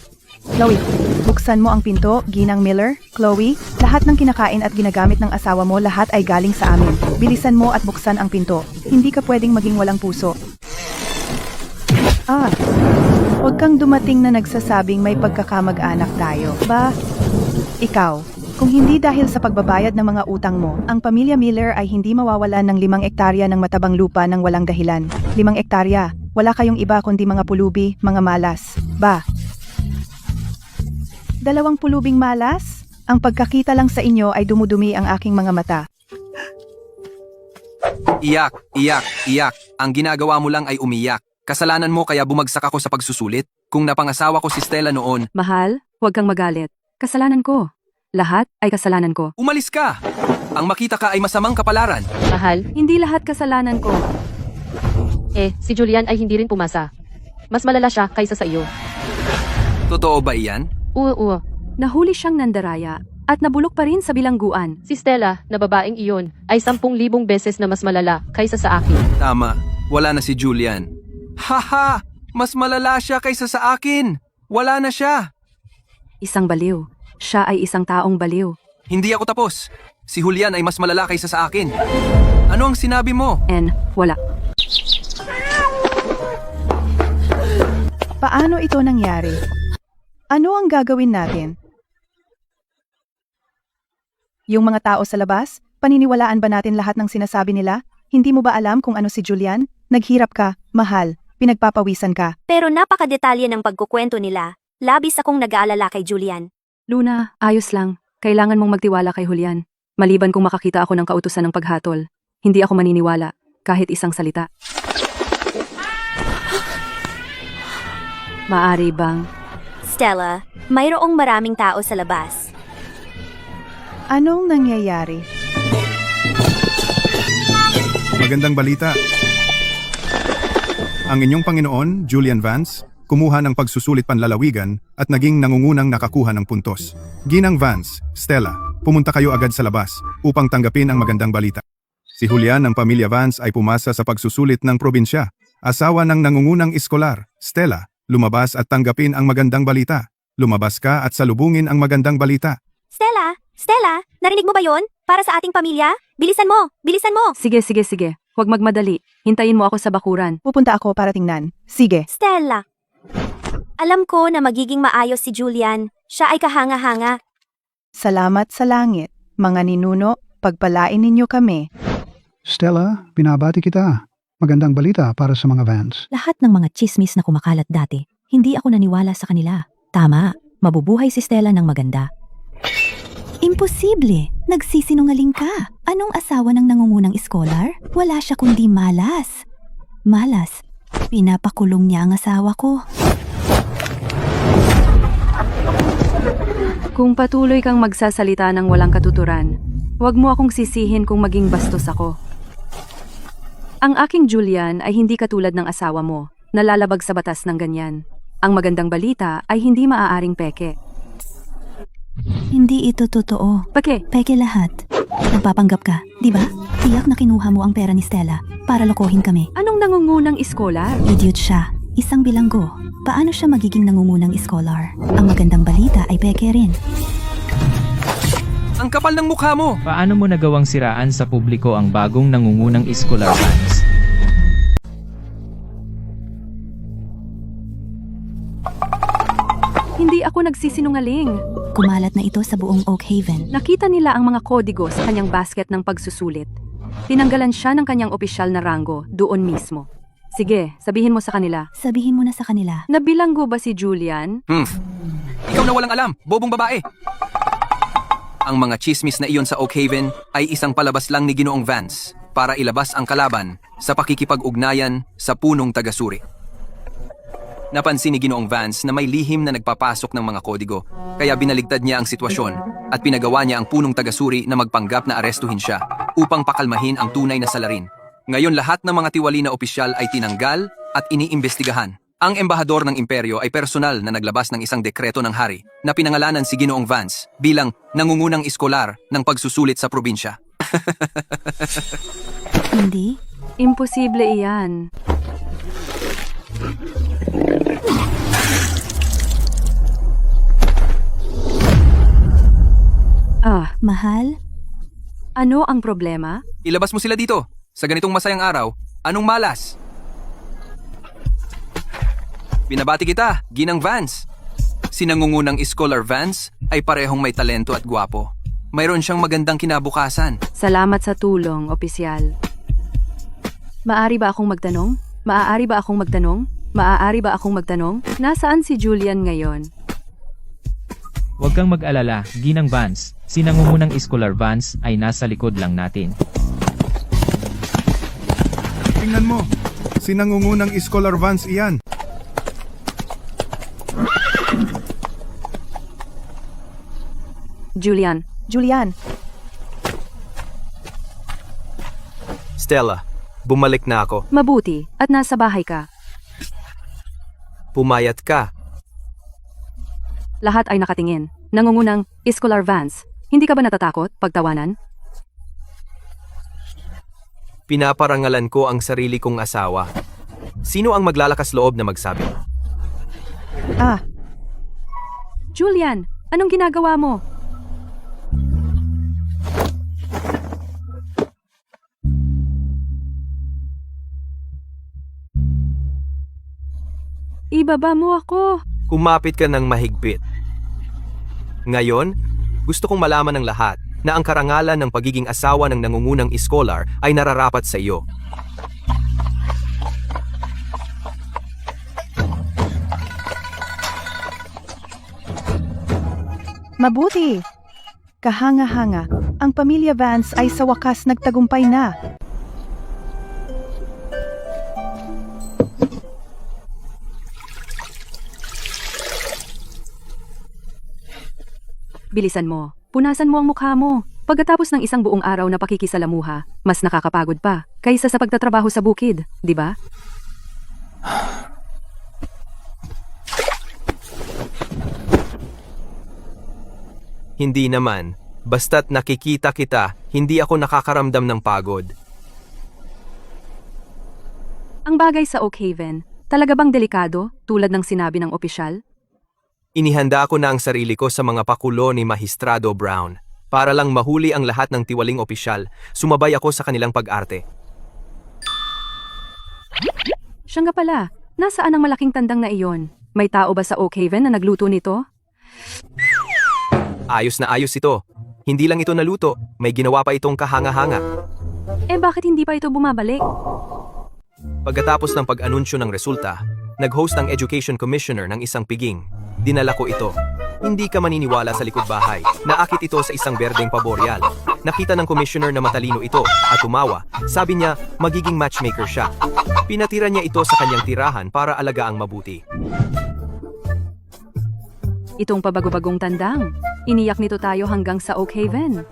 Chloe, buksan mo ang pinto, Ginang Miller. Chloe, lahat ng kinakain at ginagamit ng asawa mo lahat ay galing sa amin. Bilisan mo at buksan ang pinto. Hindi ka pwedeng maging walang puso. Huwag kang dumating na nagsasabing may pagkakamag-anak tayo. Ba? Ikaw, kung hindi dahil sa pagbabayad ng mga utang mo, ang pamilya Miller ay hindi mawawalan ng 5 ektarya ng matabang lupa ng walang dahilan. 5 ektarya, wala kayong iba kundi mga pulubi, mga malas. Ba? 2 pulubing malas? Ang pagkakita lang sa inyo ay dumudumi ang aking mga mata. Iyak, iyak, iyak. Ang ginagawa mo lang ay umiyak. Kasalanan mo kaya bumagsak ako sa pagsusulit. Kung napangasawa ko si Stella noon, Mahal, huwag kang magalit. Kasalanan ko. Lahat ay kasalanan ko. umalis ka! Ang makita ka ay masamang kapalaran. Mahal, Hindi lahat kasalanan ko. si Julian ay hindi rin pumasa. Mas malala siya kaysa sa iyo. Totoo ba iyan? Oo. Nahuli siyang nandaraya at nabulok pa rin sa bilangguan. Si Stella, na babaeng iyon, ay 10,000 beses na mas malala kaysa sa akin. Tama, wala na si Julian. Haha! Mas malala siya kaysa sa akin! Wala na siya! Isang baliw. Siya ay isang taong baliw. Hindi ako tapos. Si Julian ay mas malala kaysa sa akin. Ano ang sinabi mo? Wala. Paano ito nangyari? Ano ang gagawin natin? Yung mga tao sa labas, paniniwalaan ba natin lahat ng sinasabi nila? Hindi mo ba alam kung ano si Julian? Naghirap ka, mahal, pinagpapawisan ka. Pero napakadetalye ng pagkukwento nila. Labis akong nag-aalala kay Julian. Luna, ayos lang. Kailangan mong magtiwala kay Julian. Maliban kung makakita ako ng kautusan ng paghatol. Hindi ako maniniwala, kahit isang salita. Maari bang? Stella, mayroong maraming tao sa labas. Anong nangyayari? Magandang balita. Ang inyong Panginoon, Julian Vance, kumuha ng pagsusulit panlalawigan at naging nangungunang nakakuha ng puntos. Ginang Vance, Stella, pumunta kayo agad sa labas upang tanggapin ang magandang balita. Si Julian ng pamilya Vance ay pumasa sa pagsusulit ng probinsya. Asawa ng nangungunang iskolar, Stella, lumabas at tanggapin ang magandang balita. Lumabas ka at salubungin ang magandang balita. Stella! Stella! Narinig mo ba yon? Para sa ating pamilya? Bilisan mo! Bilisan mo! Sige. Huwag magmadali. Hintayin mo ako sa bakuran. Pupunta ako para tingnan. Sige. Stella! Alam ko na magiging maayos si Julian. Siya ay kahanga-hanga. Salamat sa langit, mga ninuno, pagpalain ninyo kami. Stella, binabati kita. Magandang balita para sa mga Vance. Lahat ng mga chismis na kumakalat dati, hindi ako naniwala sa kanila. Tama, mabubuhay si Stella ng maganda. Imposible! Nagsisinungaling ka! Anong asawa ng nangungunang scholar? Wala siya kundi malas. Malas? Pinapakulong niya ang asawa ko. Kung patuloy kang magsasalita ng walang katuturan, huwag mo akong sisihin kung maging bastos ako. Ang aking Julian ay hindi katulad ng asawa mo, nalalabag sa batas ng ganyan. Ang magandang balita ay hindi maaaring peke. Hindi ito totoo. Peke, Peke lahat. Nagpapanggap ka, di ba? Tiyak na kinuha mo ang pera ni Stella para lokohin kami. anong nangungunang iskolar? Idiot siya. Isang bilanggo. Paano siya magiging nangungunang scholar? Ang magandang balita ay peke rin. Ang kapal ng mukha mo! Paano mo nagawang siraan sa publiko ang bagong nangungunang scholar Vance? Hindi ako nagsisinungaling. Kumalat na ito sa buong Oak Haven. Nakita nila ang mga kodigo sa kanyang basket ng pagsusulit. Tinanggalan siya ng kanyang opisyal na rango doon mismo. Sige, sabihin mo sa kanila. Sabihin mo na sa kanila. Nabilanggo ba si Julian? Ikaw na walang alam, bobong babae! Ang mga chismis na iyon sa Oak Haven ay isang palabas lang ni Ginoong Vance para ilabas ang kalaban sa pakikipag-ugnayan sa punong tagasuri. Napansin ni Ginoong Vance na may lihim na nagpapasok ng mga kodigo, kaya binaligtad niya ang sitwasyon at pinagawa niya ang punong tagasuri na magpanggap na arestuhin siya upang pakalmahin ang tunay na salarin. Ngayon lahat ng mga tiwali na opisyal ay tinanggal at iniimbestigahan. Ang embahador ng imperyo ay personal na naglabas ng isang dekreto ng hari na pinangalanan si Ginoong Vance bilang nangungunang iskolar ng pagsusulit sa probinsya. Hindi? Imposible iyan. Mahal? Ano ang problema? Ilabas mo sila dito. Sa ganitong masayang araw, anong malas? Binabati kita, Ginang Vance. Si nangungunang Scholar Vance ay parehong may talento at gwapo. Mayroon siyang magandang kinabukasan. Salamat sa tulong, opisyal. Maaari ba akong magtanong? Maaari ba akong magtanong? Maaari ba akong magtanong? Nasaan si Julian ngayon? Huwag kang mag-alala, Ginang Vance. Si nangungunang scholar Vance ay nasa likod lang natin. Tingnan mo, si nangungunang Scholar Vance iyan. Julian, Julian, Stella, bumalik na ako. mabuti at nasa bahay ka. Pumayat ka. Lahat ay nakatingin. Nangungunang Scholar Vance. Hindi ka ba natatakot pagtawanan? Pinaparangalan ko ang sarili kong asawa. Sino ang maglalakas loob na magsabi? Julian, anong ginagawa mo? Ibaba mo ako. Kumapit ka ng mahigpit. Ngayon, gusto kong malaman ng lahat na ang karangalan ng pagiging asawa ng nangungunang scholar ay nararapat sa iyo. mabuti. Kahanga-hanga, ang pamilya Vance ay sa wakas nagtagumpay na. Bilisan mo. Punasan mo ang mukha mo. Pagkatapos ng isang buong araw na pakikisalamuha, mas nakakapagod pa kaysa sa pagtatrabaho sa bukid, di ba? Hindi naman. Basta't nakikita kita, hindi ako nakakaramdam ng pagod. Ang bagay sa Oak Haven, talaga bang delikado tulad ng sinabi ng opisyal? Inihanda ko na ang sarili ko sa mga pakulo ni Magistrado Brown. Para lang mahuli ang lahat ng tiwaling opisyal, sumabay ako sa kanilang pag-arte. Siya nga pala, nasaan ang malaking tandang na iyon? May tao ba sa Oak Haven na nagluto nito? Ayos na ayos ito. Hindi lang ito naluto, may ginawa pa itong kahanga-hanga. Bakit hindi pa ito bumabalik? Pagkatapos ng pag-anunsyo ng resulta, nag-host ang Education Commissioner ng isang piging. Dinala ko ito. Hindi ka maniniwala sa likod bahay. Naakit ito sa isang berdeng paboreal. Nakita ng commissioner na matalino ito at tumawa. Sabi niya, magiging matchmaker siya. Pinatira niya ito sa kanyang tirahan para alagaang mabuti. Itong pabago-bagong tandang. Iniyak nito tayo hanggang sa Oak Haven.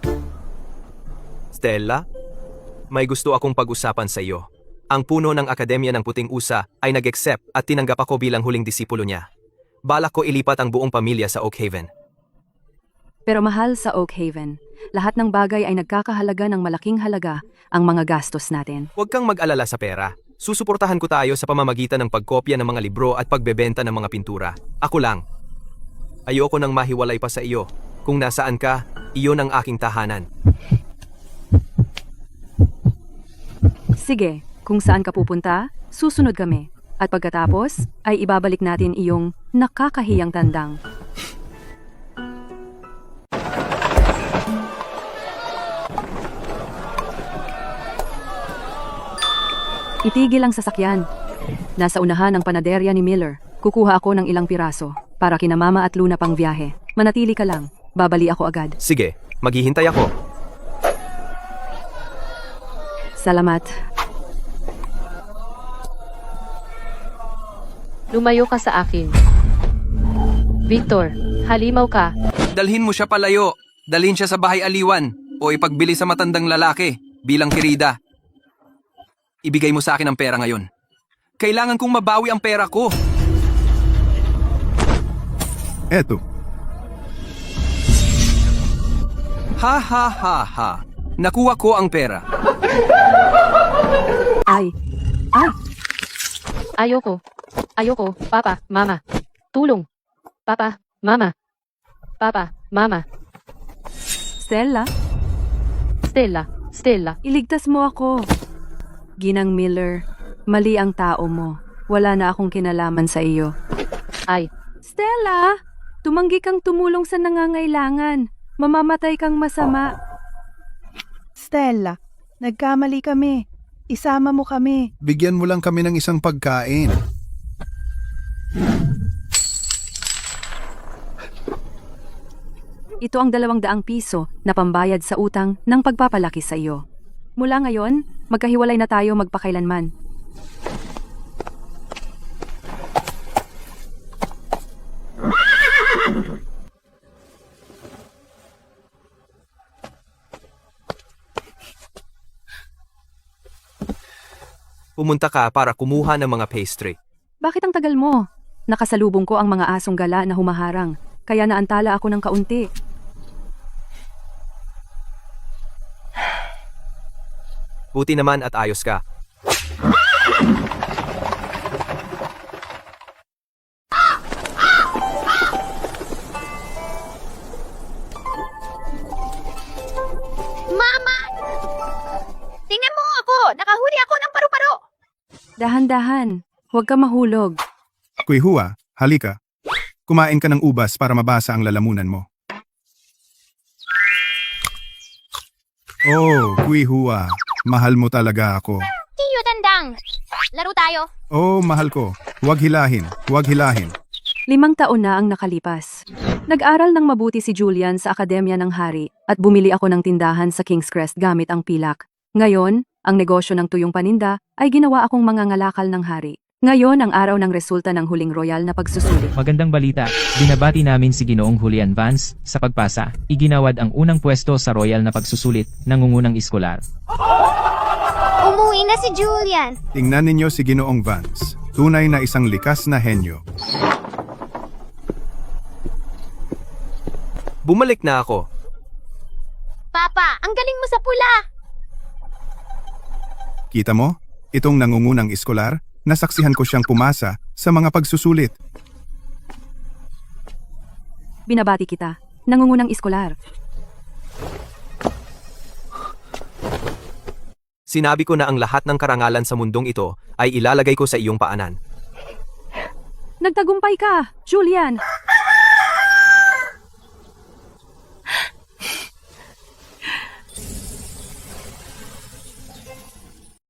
Stella, may gusto akong pag-usapan sa iyo. Ang puno ng Akademya ng Puting Usa ay nag-accept at tinanggap ako bilang huling disipulo niya. Balak ko ilipat ang buong pamilya sa Oak Haven. Pero mahal sa Oak Haven, lahat ng bagay ay nagkakahalaga ng malaking halaga ang mga gastos natin. Huwag kang mag-alala sa pera. Susuportahan ko tayo sa pamamagitan ng pagkopya ng mga libro at pagbebenta ng mga pintura. Ako lang. Ayoko nang mahiwalay pa sa iyo. Kung nasaan ka, iyon ang aking tahanan. Sige, kung saan ka pupunta, susunod kami. At pagkatapos, ay ibabalik natin iyong nakakahiyang tandang. Itigil ang sasakyan. Nasa unahan ang panaderya ni Miller. Kukuha ako ng ilang piraso para kina Mama at Luna pang biyahe. Manatili ka lang. Babali ako agad. Sige, maghihintay ako. Salamat. Lumayo ka sa akin. Victor, halimaw ka. Dalhin mo siya palayo. Dalhin siya sa bahay aliwan o ipagbili sa matandang lalaki bilang kirida. Ibigay mo sa akin ang pera ngayon. Kailangan kong mabawi ang pera ko. Eto, Ha ha ha ha. Nakuha ko ang pera. Ay! Ayoko. Ayoko. Papa, Mama. Tulong. Papa, Mama. Papa, Mama. Stella, Stella. Stella. iligtas mo ako. Ginang Miller, mali ang tao mo. Wala na akong kinalaman sa iyo. Ay. Stella, tumanggi kang tumulong sa nangangailangan. Mamamatay kang masama. Stella, nagkamali kami. Isama mo kami. Bigyan mo lang kami ng isang pagkain. Ito ang 200 piso na pambayad sa utang ng pagpapalaki sa iyo. Mula ngayon, magkahiwalay na tayo magpakailanman. Pumunta ka para kumuha ng mga pastry. Bakit ang tagal mo? Nakasalubong ko ang mga asong gala na humaharang, kaya naantala ako ng kaunti. Buti naman at ayos ka. Mama! Tingnan mo ako! Nakahuli ako ng paru-paro! Dahan-dahan, huwag ka mahulog. Kuihua, halika. Kumain ka ng ubas para mabasa ang lalamunan mo. Oh, Kuihua, mahal mo talaga ako. Tiyo Tandang! Laro tayo! Oh, mahal ko. Huwag hilahin, huwag hilahin. 5 taon na ang nakalipas. Nag-aral ng mabuti si Julian sa Akademya ng Hari at bumili ako ng tindahan sa King's Crest gamit ang pilak. Ngayon, ang negosyo ng tuyong paninda ay ginawa akong mangangalakal ng hari. Ngayon ang araw ng resulta ng huling royal na pagsusulit. Magandang balita, binabati namin si Ginoong Julian Vance, sa pagpasa, iginawad ang unang pwesto sa royal na pagsusulit, nangungunang iskolar. Umuwi na si Julian! Tingnan ninyo si Ginoong Vance. Tunay na isang likas na henyo. Bumalik na ako. Papa, ang galing mo sa pula! Kita mo? Itong nangungunang iskolar, nasaksihan ko siyang pumasa sa mga pagsusulit. Binabati kita, nangungunang iskolar. Sinabi ko na ang lahat ng karangalan sa mundong ito ay ilalagay ko sa iyong paanan. Nagtagumpay ka, Julian!